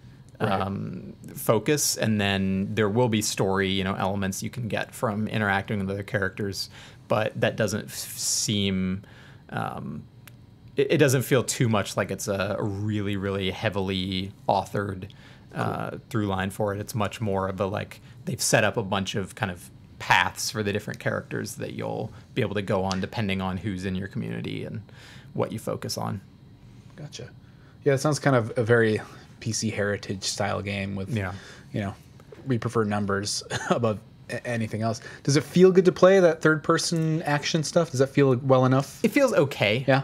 focus, and then there will be story elements you can get from interacting with other characters, but that doesn't seem it doesn't feel too much like it's a really, really heavily authored through line for it. It's much more of a like they've set up a bunch of kind of paths for the different characters that you'll be able to go on depending on who's in your community and what you focus on. Gotcha. Yeah, it sounds kind of a very PC Heritage style game with, we prefer numbers above anything else. Does it feel good to play that third person action stuff? Does that feel well enough? It feels okay. Yeah.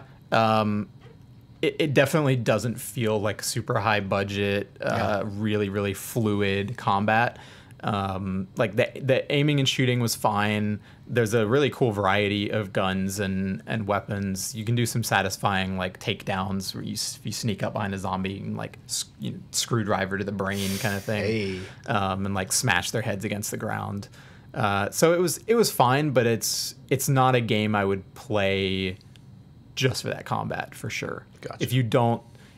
It definitely doesn't feel like super high budget, really, really fluid combat. Like the aiming and shooting was fine. There's a really cool variety of guns and weapons. You can do some satisfying like takedowns where you sneak up behind a zombie and like screwdriver to the brain kind of thing, and like smash their heads against the ground. So it was fine, but it's not a game I would play just for that combat for sure. Gotcha.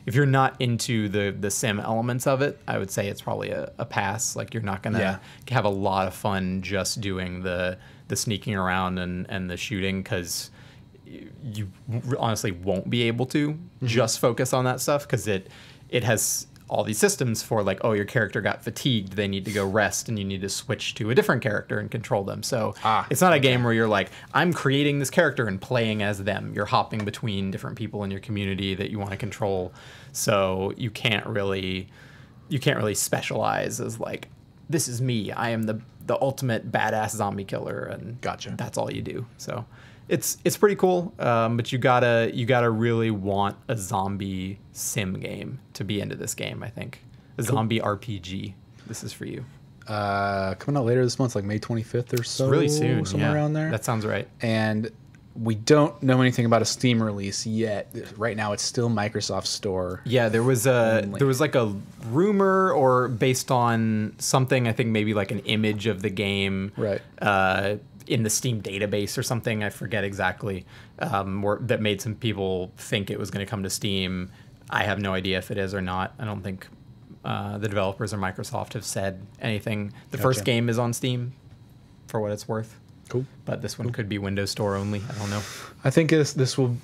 If you're not into the sim elements of it, I would say it's probably a pass. Like you're not gonna have a lot of fun just doing the sneaking around and the shooting, because you honestly won't be able to just focus on that stuff, because it has all these systems for like, oh, your character got fatigued, they need to go rest, and you need to switch to a different character and control them. So it's not a game where you're like, I'm creating this character and playing as them. You're hopping between different people in your community that you want to control. So you can't really specialize as like, this is me. I am the ultimate badass zombie killer, and Gotcha. that's all you do. So it's pretty cool. But you gotta really want a zombie sim game to be into this game. I think a zombie RPG. This is for you. Coming out later this month, like May 25th or so. It's really soon, somewhere around there. That sounds right. And we don't know anything about a Steam release yet. Right now, it's still Microsoft Store. Yeah, there was like a rumor, or based on something, I think maybe like an image of the game, Right. In the Steam database or something. I forget exactly. That made some people think it was going to come to Steam. I have no idea if it is or not. I don't think the developers or Microsoft have said anything. The first game is on Steam, for what it's worth. Cool. But this one could be Windows Store only. I don't know. I think this will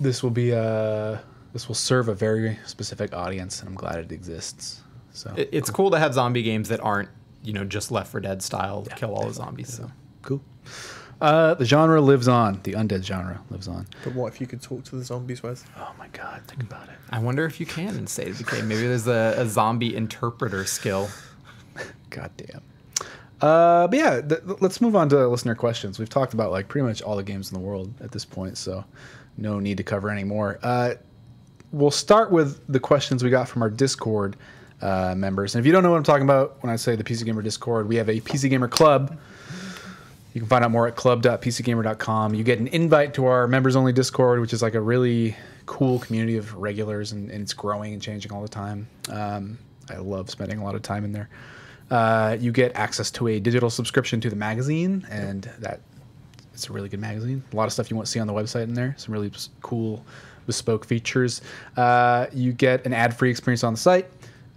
serve a very specific audience, and I'm glad it exists. So It's cool to have zombie games that aren't, just Left 4 Dead style, kill all the zombies. So cool. The genre lives on. The undead genre lives on. But what if you could talk to the zombies, Wes? Oh my God, think about it. I wonder if you can in State of Decay. Maybe there's a zombie interpreter skill. God damn. But yeah, let's move on to listener questions. We've talked about like pretty much all the games in the world at this point, so no need to cover any more. We'll start with the questions we got from our Discord members. And if you don't know what I'm talking about when I say the PC Gamer Discord, we have a PC Gamer Club. You can find out more at club.pcgamer.com. You get an invite to our members-only Discord, which is like a really cool community of regulars, and it's growing and changing all the time. I love spending a lot of time in there. You get access to a digital subscription to the magazine, and it's a really good magazine. A lot of stuff you won't see on the website in there. Some really cool bespoke features. You get an ad-free experience on the site.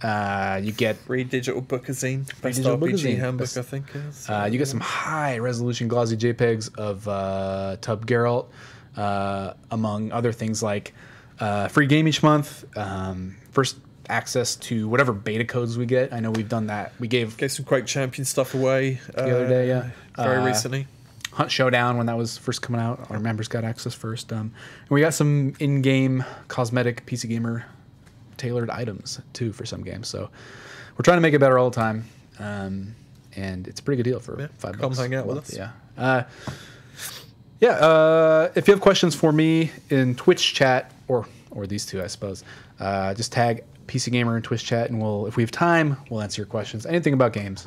You get Free digital bookazine. Best digital RPG bookazine. handbook, I think it is. You get some high-resolution glossy JPEGs of Tub Geralt, among other things like free game each month, first access to whatever beta codes we get. I know we've done that. We gave some Quake Champion stuff away the other day, yeah. Very recently. Hunt Showdown, when that was first coming out, our members got access first. And we got some in-game cosmetic PC Gamer tailored items too for some games. So we're trying to make it better all the time, and it's a pretty good deal for $5. Come hang out with us. Yeah. If you have questions for me in Twitch chat or these two, I suppose, just tag PC Gamer in Twitch chat, and if we have time, we'll answer your questions. Anything about games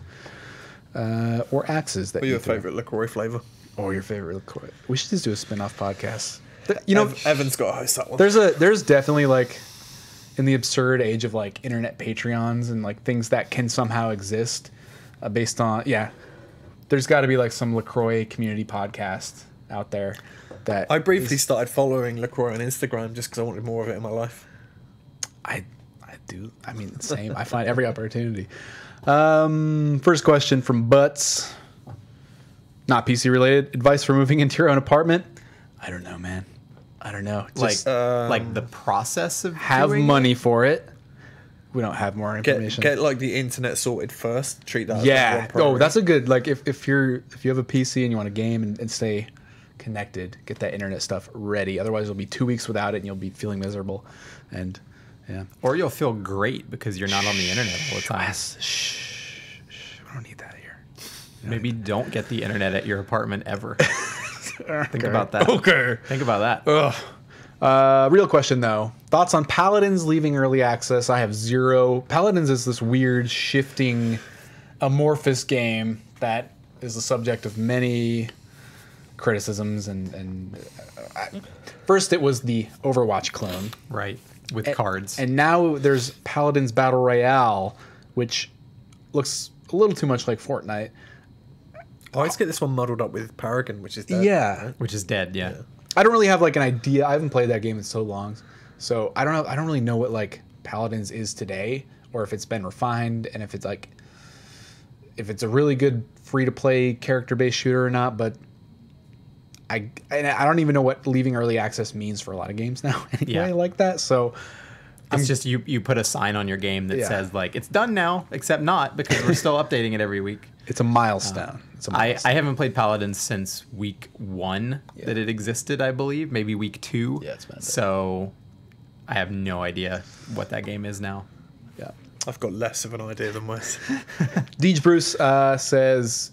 or axes that or your favorite LaCroix flavor, or your favorite LaCroix. We should just do a spin-off podcast. Evan's got to host that one. There's definitely like, in the absurd age of like internet Patreons and like things that can somehow exist based on, there's got to be like some LaCroix community podcast out there that I briefly started following LaCroix on Instagram just because I wanted more of it in my life. I do. I mean, same. I find every opportunity. First question from Butts. Not PC related. Advice for moving into your own apartment? I don't know, man. I don't know. Just like the process of have doing money for it. We don't have more information. Get like the internet sorted first. Treat that. Yeah. As one priority. That's a good, like if you have a PC and you want to game and stay connected, get that internet stuff ready. Otherwise, you'll be 2 weeks without it and you'll be feeling miserable. And yeah. Or you'll feel great because you're not on the internet all the time. Shh. We don't need that here. Maybe don't get the internet at your apartment ever. Think about that. Okay. Think about that. Ugh. Real question though. Thoughts on Paladins leaving early access? I have zero. Paladins is this weird shifting amorphous game that is the subject of many criticisms and first it was the Overwatch clone. Right. With cards. And now there's Paladins Battle Royale, which looks a little too much like Fortnite. I always get this one muddled up with Paragon, which is dead. Yeah. Right? Which is dead, yeah. I don't really have like an idea. I haven't played that game in so long. So I don't know. I don't really know what like Paladins is today, or if it's been refined, and if it's a really good free to play character based shooter or not. But I don't even know what leaving early access means for a lot of games now anyway, like that. So it's just you put a sign on your game that says like it's done now, except not, because we're still updating it every week. It's a milestone. I haven't played Paladins since week 1 that it existed, I believe. Maybe week 2. Yeah, it's been a bit. So I have no idea what that game is now. Yeah. I've got less of an idea than Wes. Deej Bruce says,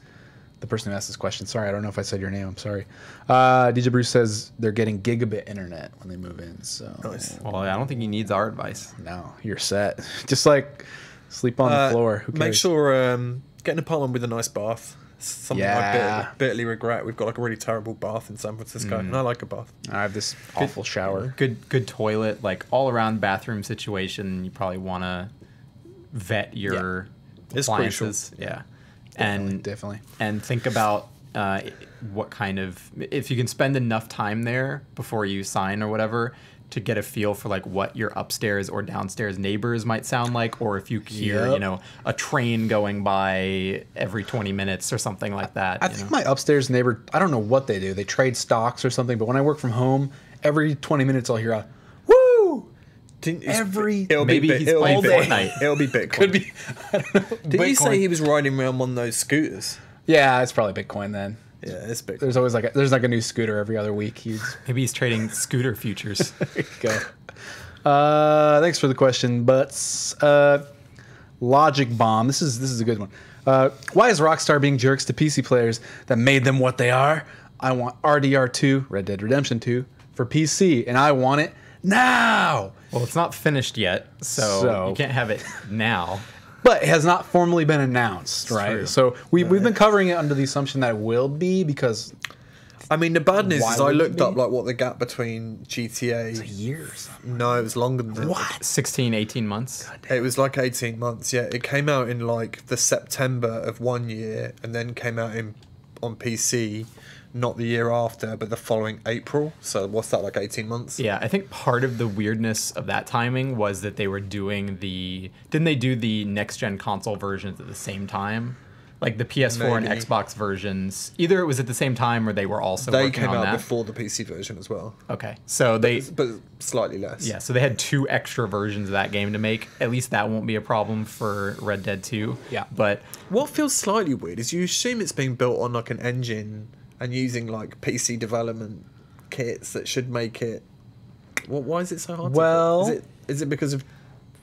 the person who asked this question, sorry, I don't know if I said your name, I'm sorry. DJ Bruce says they're getting gigabit internet when they move in. So Nice. Well, I don't think he needs our advice. no, you're set. Just like sleep on the floor. Who cares? Make sure get an apartment with a nice bath. Something Yeah. I bitterly regret. We've got like a really terrible bath in San Francisco, and I like a bath. I have this awful shower. Good toilet, like all around bathroom situation. You probably want to vet your It's appliances. Yeah, Definitely. and think about what kind of, if you can spend enough time there before you sign or whatever, to get a feel for like what your upstairs or downstairs neighbors might sound like, or if you hear a train going by every 20 minutes or something like that. I think my upstairs neighbor, I don't know what they do. They trade stocks or something, but when I work from home, every 20 minutes I'll hear a woo! Maybe he's playing Fortnite. It'll be Bitcoin. Could be. I don't know. Didn't you say he was riding around on those scooters? Yeah, it's probably Bitcoin then. Yeah, it's Bitcoin. There's always like a new scooter every other week. Maybe he's trading scooter futures. There you go. Thanks for the question, Butts. Logic Bomb. This is a good one. Why is Rockstar being jerks to PC players that made them what they are? I want RDR2, Red Dead Redemption 2, for PC, and I want it now. Well, it's not finished yet, so you can't have it now. But it has not formally been announced, right? True. So we've been covering it under the assumption that it will be, because I mean, the bad news Why is I would it looked be? up like what the gap between GTA. years. No, it was longer than that. What? 16, 18 months. It was like 18 months. Yeah, it came out in like the September of one year, and then came out on PC, not the year after, but the following April. So what's that, like 18 months? Yeah, I think part of the weirdness of that timing was that they were doing didn't they do the next gen console versions at the same time? Like the PS4 and Maybe. Xbox versions. Either it was at the same time or they were also They working came on out that. before the PC version as well, Okay. So they but slightly less. yeah, so they had 2 extra versions of that game to make. At least that won't be a problem for Red Dead 2. Yeah. But What feels slightly weird is you assume it's being built on like an engine and using like PC development kits that should make it. Why is it so hard? Well- is it because of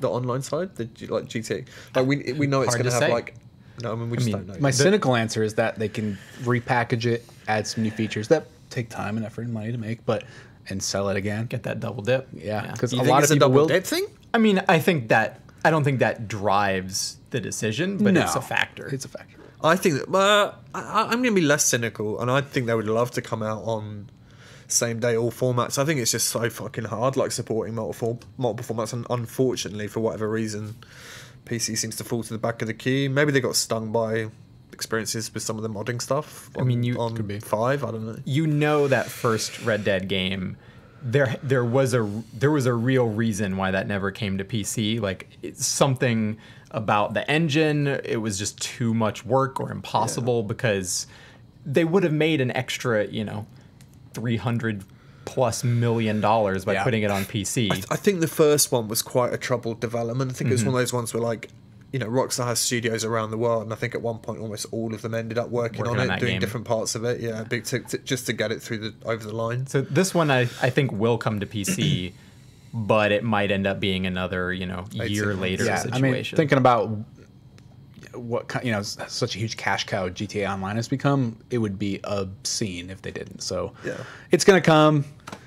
the online side, like GTA? Like we know it's Hard going to to have say. like. No, I mean we just don't know. My cynical answer is that they can repackage it, add some new features that take time and effort and money to make, and sell it again. get that double dip. Yeah, because You a think lot it's of a people double will. dip thing? I mean, I don't think that drives the decision, but it's a factor. It's a factor. I think that I'm going to be less cynical, and I think they would love to come out on same day all formats. I think it's just so fucking hard, like supporting multiple formats, and unfortunately, for whatever reason, PC seems to fall to the back of the queue. Maybe they got stung by experiences with some of the modding stuff. I mean, on could be. 5, I don't know. You know, that first Red Dead game, there was a real reason why that never came to PC. Like, it's something about the engine, it was just too much work or impossible, because they would have made an extra, $300+ million by putting it on PC. I think the first one was quite a troubled development. I think it was one of those ones where, like, Rockstar has studios around the world, and I think at one point almost all of them ended up working on it, that doing game. different parts of it. Yeah, big just to get it through over the line. So this one I think will come to PC, but it might end up being another, year later situation. I mean, thinking about what such a huge cash cow GTA Online has become, it would be obscene if they didn't. So Yeah. it's gonna come.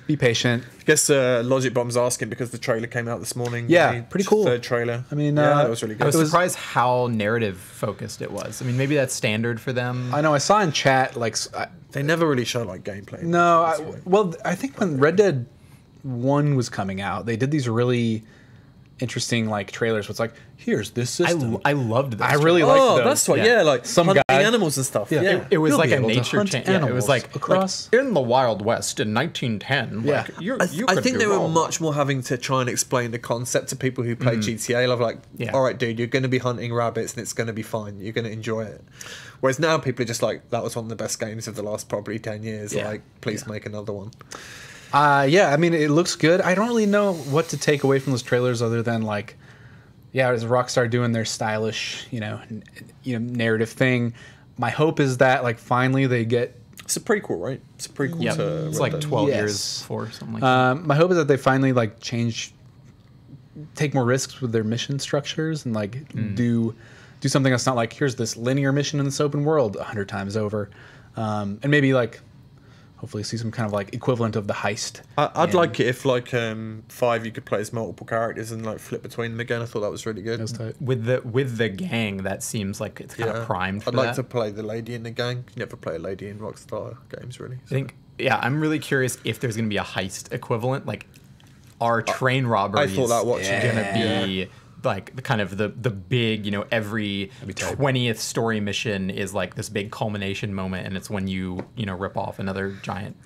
Be patient. I guess Logic Bomb's asking because the trailer came out this morning. Yeah, the pretty cool. Third trailer. I mean, yeah, that was really I good. was It was- surprised how narrative focused it was. I mean, maybe that's standard for them. I know. I saw in chat like. They never really show like gameplay. No, I think when Red Dead 1 was coming out, they did these really interesting like trailers. Where it's like, here's this system. I loved this. I really liked those. that's what. Yeah. Yeah, like Some hunting guy- animals and stuff. Yeah. Yeah, It was You'll like be a able to nature hunt change. Yeah, it was animals like across- in the Wild West in 1910. Yeah. Like, you I could think do they were all much more having to try and explain the concept to people who play GTA. Like, Yeah. all right, dude, you're going to be hunting rabbits and it's going to be fine. You're going to enjoy it. Whereas now people are just like, that was one of the best games of the last probably 10 years. Yeah. Like, please make another one. Yeah, I mean, it looks good. I don't really know what to take away from those trailers other than like, yeah, it's Rockstar doing their stylish, narrative thing. My hope is that like finally they get. It's a prequel, right? It's a prequel Yeah, to it's Red like Dead. 12 Yes. years before something like that. My hope is that they finally like change take more risks with their mission structures and like do something that's not like, here's this linear mission in this open world 100 times over, and maybe like hopefully see some kind of like equivalent of the heist. I'd like it if like 5 you could play as multiple characters and like flip between them again. I thought that was really good. With the gang, that seems like it's kind of primed for I'd that. like to play the lady in the gang. You never play a lady in Rockstar games, really. I think, yeah, I'm really curious if there's going to be a heist equivalent. Like, are train robberies I thought that watching going to be like the kind of the big, you know, every 20th story mission is like this big culmination moment, and it's when you know, rip off another giant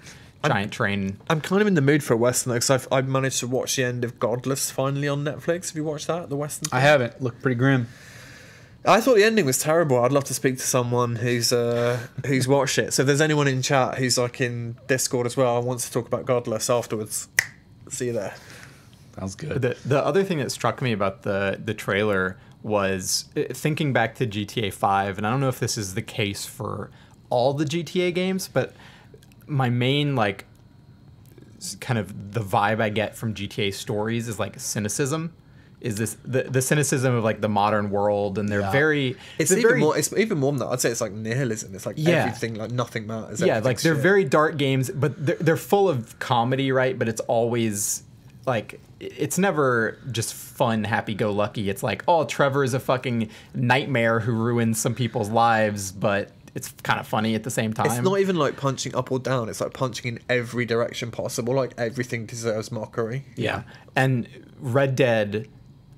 train. I'm kind of in the mood for a Western, though, because I've managed to watch the end of Godless finally on Netflix. Have you watched that, the Western thing? I haven't. Looked pretty grim. I thought the ending was terrible. I'd love to speak to someone who's watched it. So if there's anyone in chat who's like in Discord as well and wants to talk about Godless afterwards, see you there. Sounds good. The other thing that struck me about the trailer was thinking back to GTA 5, and I don't know if this is the case for all the GTA games, but my main like kind of the vibe I get from GTA stories is like cynicism. Is this the cynicism of like the modern world, and they're very it's even more than that. I'd say it's like nihilism. It's like everything, like nothing matters. Yeah, like they're very dark games, but they're full of comedy, right? But it's always like, it's never just fun, happy-go-lucky. It's like, oh, Trevor is a fucking nightmare who ruins some people's lives, but it's kind of funny at the same time. It's not even like punching up or down. It's like punching in every direction possible. Like everything deserves mockery. Yeah. And Red Dead,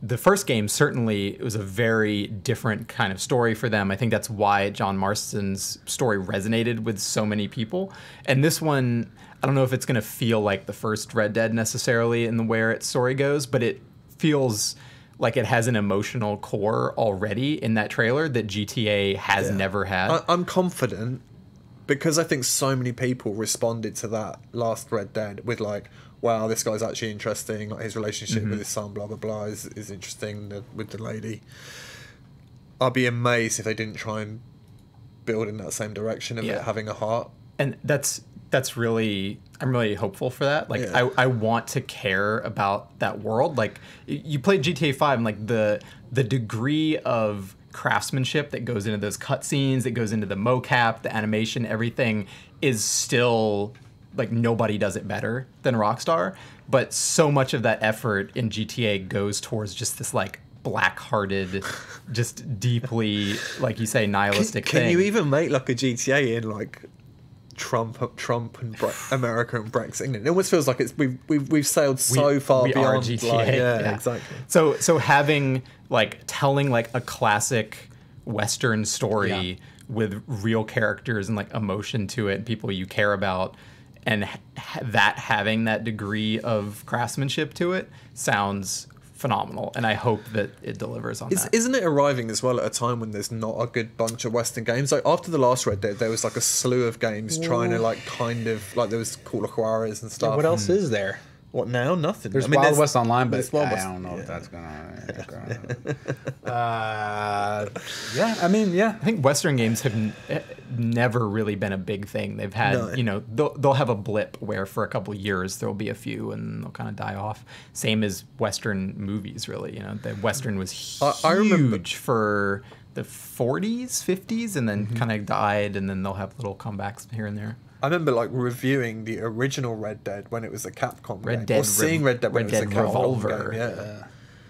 the first game, certainly it was a very different kind of story for them. I think that's why John Marston's story resonated with so many people. And this one, I don't know if it's going to feel like the first Red Dead necessarily in the where its story goes, but it feels like it has an emotional core already in that trailer that GTA has never had. I'm confident because I think so many people responded to that last Red Dead with like, wow, this guy's actually interesting. Like his relationship with his son, blah, blah, blah, is interesting with the lady. I'd be amazed if they didn't try and build in that same direction of it having a heart. And that's really, I'm really hopeful for that. Like, I want to care about that world. Like, you played GTA 5 and like the degree of craftsmanship that goes into those cutscenes, that goes into the mocap, the animation, everything is still like, nobody does it better than Rockstar. But so much of that effort in GTA goes towards just this like black-hearted, just deeply, like you say, nihilistic thing. Can you even make like a GTA in like Trump and America and Brexit? It almost feels like we've sailed so far beyond GTA. Like, yeah, exactly. So having like telling like a classic Western story with real characters and like emotion to it and people you care about, and that having that degree of craftsmanship to it sounds phenomenal, and I hope that it delivers on that. Isn't it arriving as well at a time when there's not a good bunch of Western games? Like after the last Red Dead, there was like a slew of games trying to like kind of like there was Call of Juarez and stuff. Yeah, what else is there? What now? Nothing. There's Wild West Online, but I don't know if that's gonna. I think Western games have never really been a big thing. They've had, you know, they'll have a blip where for a couple of years there'll be a few and they'll kind of die off. Same as Western movies, really. You know, the Western was huge for the 40s, 50s, and then kind of died, and then they'll have little comebacks here and there. I remember like reviewing the original Red Dead when it was a Capcom Red game. Dead, or seeing Red Dead when it was a Capcom Revolver. game. Yeah.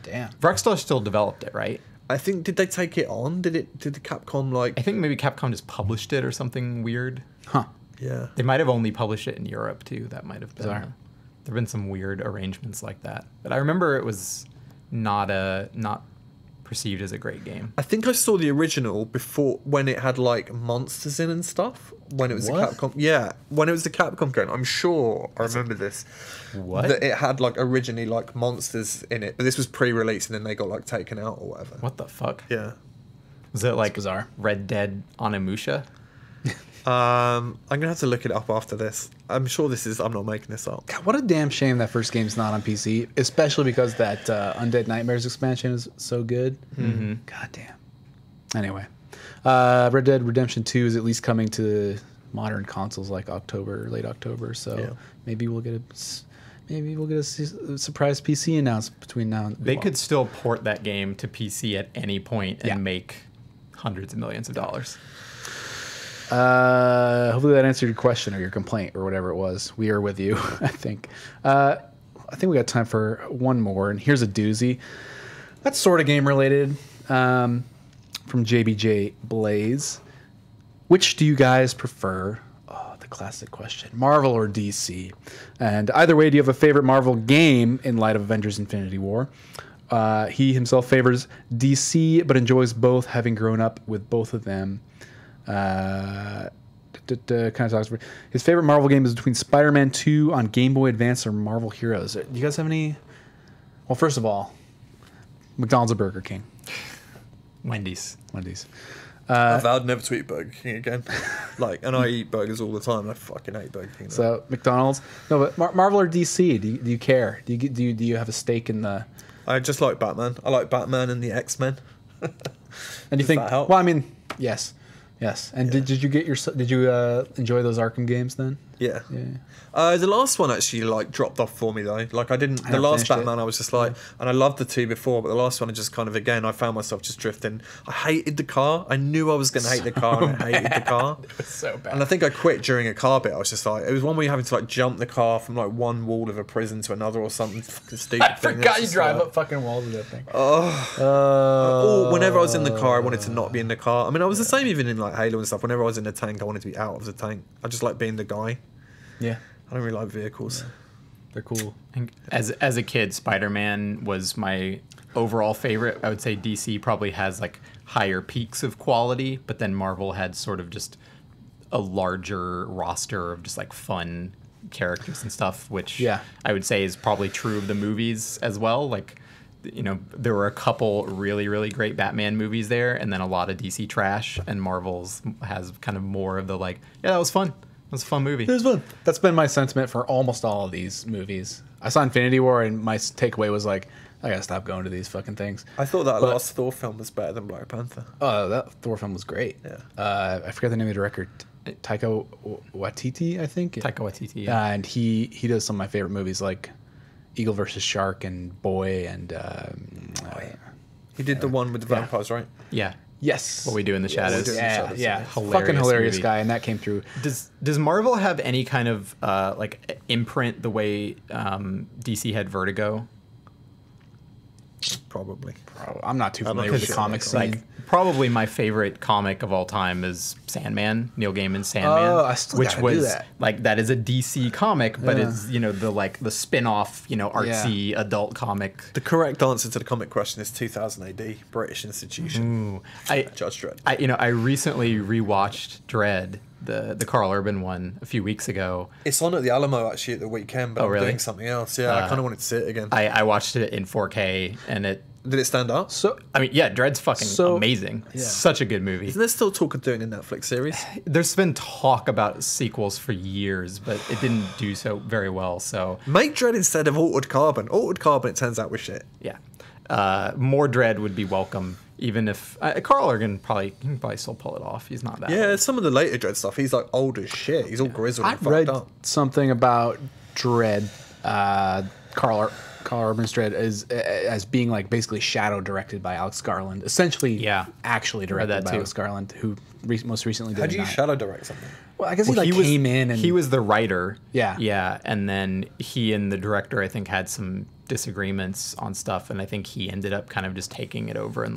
Damn. Rockstar still developed it, right? I think, did they take it on? Did the Capcom like... I think maybe Capcom just published it or something weird. Huh. Yeah. They might have only published it in Europe too. That might have been. Bizarre. There have been some weird arrangements like that. But I remember it was not perceived as a great game. I think I saw the original before when it had like monsters in and stuff. When it was a Capcom, when it was the Capcom game, I'm sure I remember this. What? That it had like originally like monsters in it, but this was pre-release and then they got like taken out or whatever. What the fuck? Yeah. Was it like bizarre. Red Dead Onimusha? I'm gonna have to look it up after this. I'm sure this is. I'm not making this up. God, what a damn shame that first game's not on PC, especially because that Undead Nightmares expansion is so good. Mm-hmm. God damn. Anyway, Red Dead Redemption 2 is at least coming to modern consoles like late October. So maybe we'll get maybe we'll get a surprise PC announcement between now and They could still port that game to PC at any point and make hundreds of millions of dollars. Hopefully that answered your question or your complaint or whatever it was. We are with you, I think. I think we got time for one more, and here's a doozy. That's sort of game related. From JBJ Blaze. Which do you guys prefer? Oh, the classic question. Marvel or DC? And either way, do you have a favorite Marvel game in light of Avengers Infinity War? He himself favors DC, but enjoys both, having grown up with both of them. Kind of talks about his favorite Marvel game is between Spider-Man 2 on Game Boy Advance or Marvel Heroes. Do you guys have any? Well, first of all, McDonald's or Burger King? Wendy's. I vowed never to eat Burger King again. And I eat burgers all the time. I fucking hate Burger King. So McDonald's. No, but Marvel or DC? Do you care? Do you have a stake in the? I just like Batman. I like Batman and the X-Men. And you think? Well, I mean, yes. And did you enjoy those Arkham games then? Yeah. The last one actually dropped off for me though. I didn't. The last Batman I was just and I loved the two before, but the last one I just kind of I found myself just drifting. I hated the car. I knew I was going to hate the car, and I hated the car. It was so bad. And I think I quit during a car bit. I was just it was one where you're having to jump the car from one wall of a prison to another or something fucking stupid. I forgot you drive up fucking walls with that thing. Whenever I was in the car, I wanted to not be in the car. I mean, I was the same even in Halo and stuff. Whenever I was in the tank, I wanted to be out of the tank. I just like being the guy. Yeah. I don't really like vehicles. They're cool. As a kid, Spider-Man was my overall favorite. I would say DC probably has higher peaks of quality, but then Marvel had sort of just a larger roster of just fun characters and stuff, which I would say is probably true of the movies as well. There were a couple really, really great Batman movies there, and then a lot of DC trash, and Marvel's has kind of more of the that was fun. It was a fun movie. It was fun. That's been my sentiment for almost all of these movies. I saw Infinity War, and my takeaway was I gotta stop going to these fucking things. I thought that last Thor film was better than Black Panther. Oh, that Thor film was great. Yeah. I forget the name of the director. Taika Waititi, I think. Taika Waititi, yeah. And he does some of my favorite movies like Eagle vs. Shark and Boy and... he did the one with the vampires, right? Yeah. Yes. What We Do in the Shadows. Yeah. Hilarious Fucking hilarious movie. guy, and that came through. Does Marvel have any kind of imprint the way DC had Vertigo? Probably. I'm not too familiar with the comic scene. Probably my favorite comic of all time is Sandman, Neil Gaiman's Sandman. Oh, I still gotta do that. That is a DC comic, but it's the spin-off, artsy adult comic. The correct answer to the comic question is 2000 AD, British institution. Judge Dredd. I recently rewatched Dredd, the Carl Urban one, a few weeks ago. It's on at the Alamo actually at the weekend, but I'm doing something else. Yeah, I kind of wanted to see it again. I watched it in 4K, and it... Did it stand up? So Dredd's fucking amazing. Yeah. Such a good movie. Isn't there still talk of doing a Netflix series? There's been talk about sequels for years, but it didn't do so very well. So make Dredd instead of Altered Carbon. Altered Carbon, it turns out, was shit. Yeah, more Dredd would be welcome. Even if Carl Urban probably still pull it off. He's not that. Yeah, old. Some of the later Dredd stuff, he's old as shit. He's all grizzled. I read something about Dredd. Carl Urban's Dredd as being basically shadow directed by Alex Garland, essentially. Actually directed by Alex Garland, who most recently did. How do you shadow direct something? Well, I guess he came in and he was the writer. Yeah, and then he and the director, I think, had some disagreements on stuff, and I think he ended up kind of just taking it over and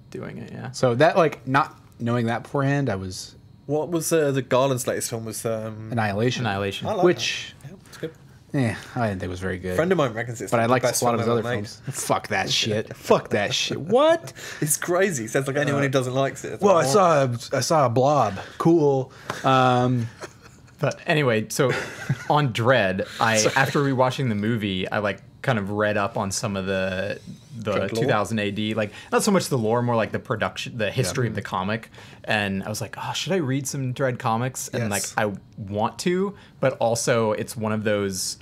doing it. Yeah. So that not knowing that beforehand, I was. What was the Garland's latest film? Was Annihilation. I like which. That. Yeah, it's good. Yeah, I didn't think it was very good. A friend of mine reckons it's but I like a lot of his other made. films. Fuck that shit. Fuck that shit. What? It's crazy. He says anyone who doesn't like it. Well, I saw a Blob. Cool. But anyway, so on Dredd, after rewatching the movie, I kind of read up on some of the 2000 AD, not so much the lore, more the production, the history of the comic. And I was like, oh, should I read some Dredd comics? And I want to, but also it's one of those,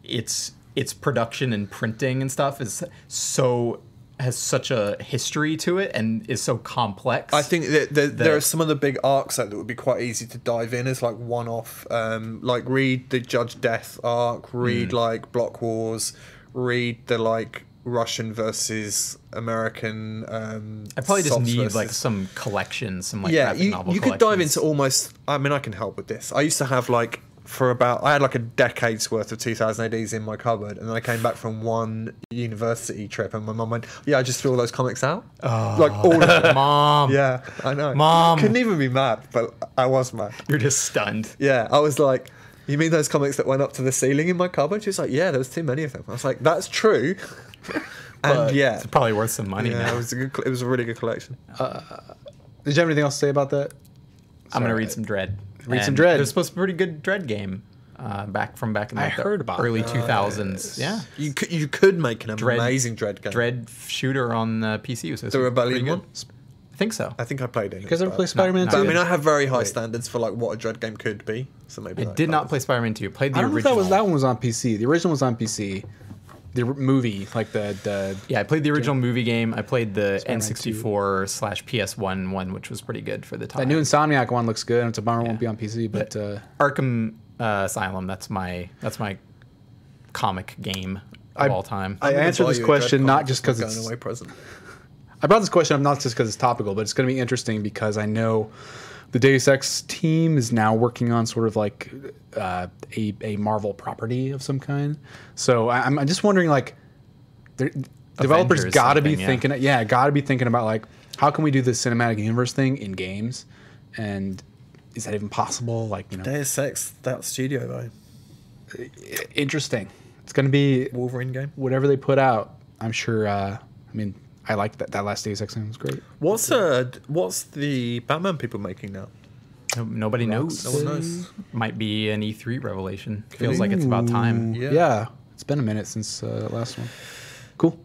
its production and printing and stuff is so has such a history to it and is so complex. I think that there are some of the big arcs that would be quite easy to dive in as like one-off. Like read the Judge Death arc, read like Block Wars, read the like Russian versus American. I probably just need like some collections, some like graphic novel you could dive into almost. I mean, I can help with this. I used to have like I had like a decade's worth of 2000 ADs in my cupboard, and then I came back from one university trip, and my mum went, "Yeah, I just threw all those comics out, like all of them." Mom, yeah, I know. Mom, couldn't even be mad, but I was mad. You're just stunned. Yeah, I was like, "You mean those comics that went up to the ceiling in my cupboard?" She was like, "Yeah, there was too many of them." I was like, "That's true." And yeah, it's probably worth some money now. It was a really good collection. Did you have anything else to say about that? I'm gonna read some Dread. Read some Dread. There's supposed to be a pretty good Dread game back in the heard about early that. 2000s. Yeah, You could make an amazing Dread game. Dread shooter on the PC. The Rebellion one? I think so. I think I played it. You guys ever play Spider-Man 2? I mean, I have very high standards for like what a Dread game could be. So maybe I did not play Spider-Man 2. Played the I don't original. know if that one was on PC. The original was on PC. The movie, like the Yeah, I played the original movie game. I played the Spider-Man N64/PS1 one, which was pretty good for the time. that new Insomniac one looks good. It's a bummer it won't be on PC, but Arkham Asylum. That's my comic game of all time. I answered this question not just because going it's away present. I brought this question up not just because it's topical, but it's going to be interesting because I know the Deus Ex team is now working on sort of like a Marvel property of some kind. So I'm just wondering, like, developers got to be thinking, got to be thinking about like, how can we do this cinematic universe thing in games, and is that even possible? Like, you know, Deus Ex, that studio though. Interesting. It's going to be Wolverine game. Whatever they put out. I'm sure. I mean, I liked that last Deus Ex game was great. What's the Batman people making now? Nobody knows. No one knows. Might be an E3 revelation. Feels like it's about time. Yeah. It's been a minute since the last one. Cool.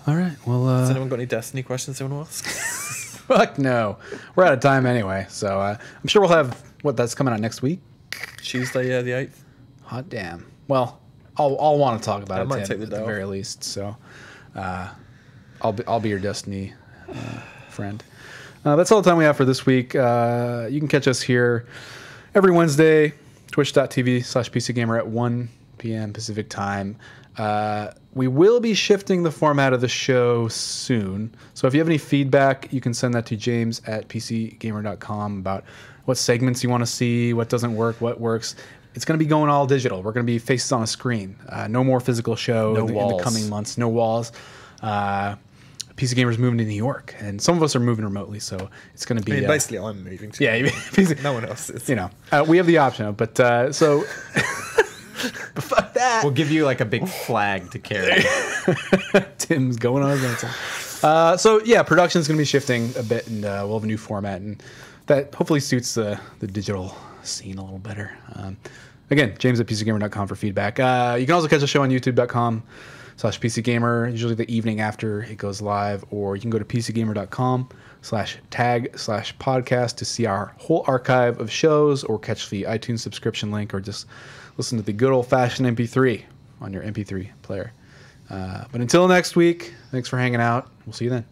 All right. Well, has anyone got any Destiny questions they want to ask? Fuck no. We're out of time anyway. So I'm sure we'll have that's coming out next week. Tuesday, the 8th. Hot damn. Well, I'll want to talk about it. Might take the at day the off. very least. So I'll be your Destiny friend. That's all the time we have for this week. You can catch us here every Wednesday, twitch.tv/PCGamer at 1 p.m. Pacific time. We will be shifting the format of the show soon. So if you have any feedback, you can send that to james@pcgamer.com about what segments you want to see, what doesn't work, what works. It's going to be going all digital. We're going to be faces on a screen. No more physical show in the coming months. No walls. PC Gamer's moving to New York, and some of us are moving remotely, so it's going to be... I mean, basically, I'm moving to no one else is. You know, we have the option, but so... But fuck that. We'll give you like a big flag to carry. Tim's going on his own. So yeah, production's going to be shifting a bit, and we'll have a new format, and that hopefully suits the digital scene a little better. Again, james@pcgamer.com for feedback. You can also catch the show on youtube.com/PCGamer, usually the evening after it goes live, or you can go to pcgamer.com/tag/podcast to see our whole archive of shows, or catch the iTunes subscription link, or just listen to the good old-fashioned MP3 on your MP3 player. But until next week, thanks for hanging out. We'll see you then.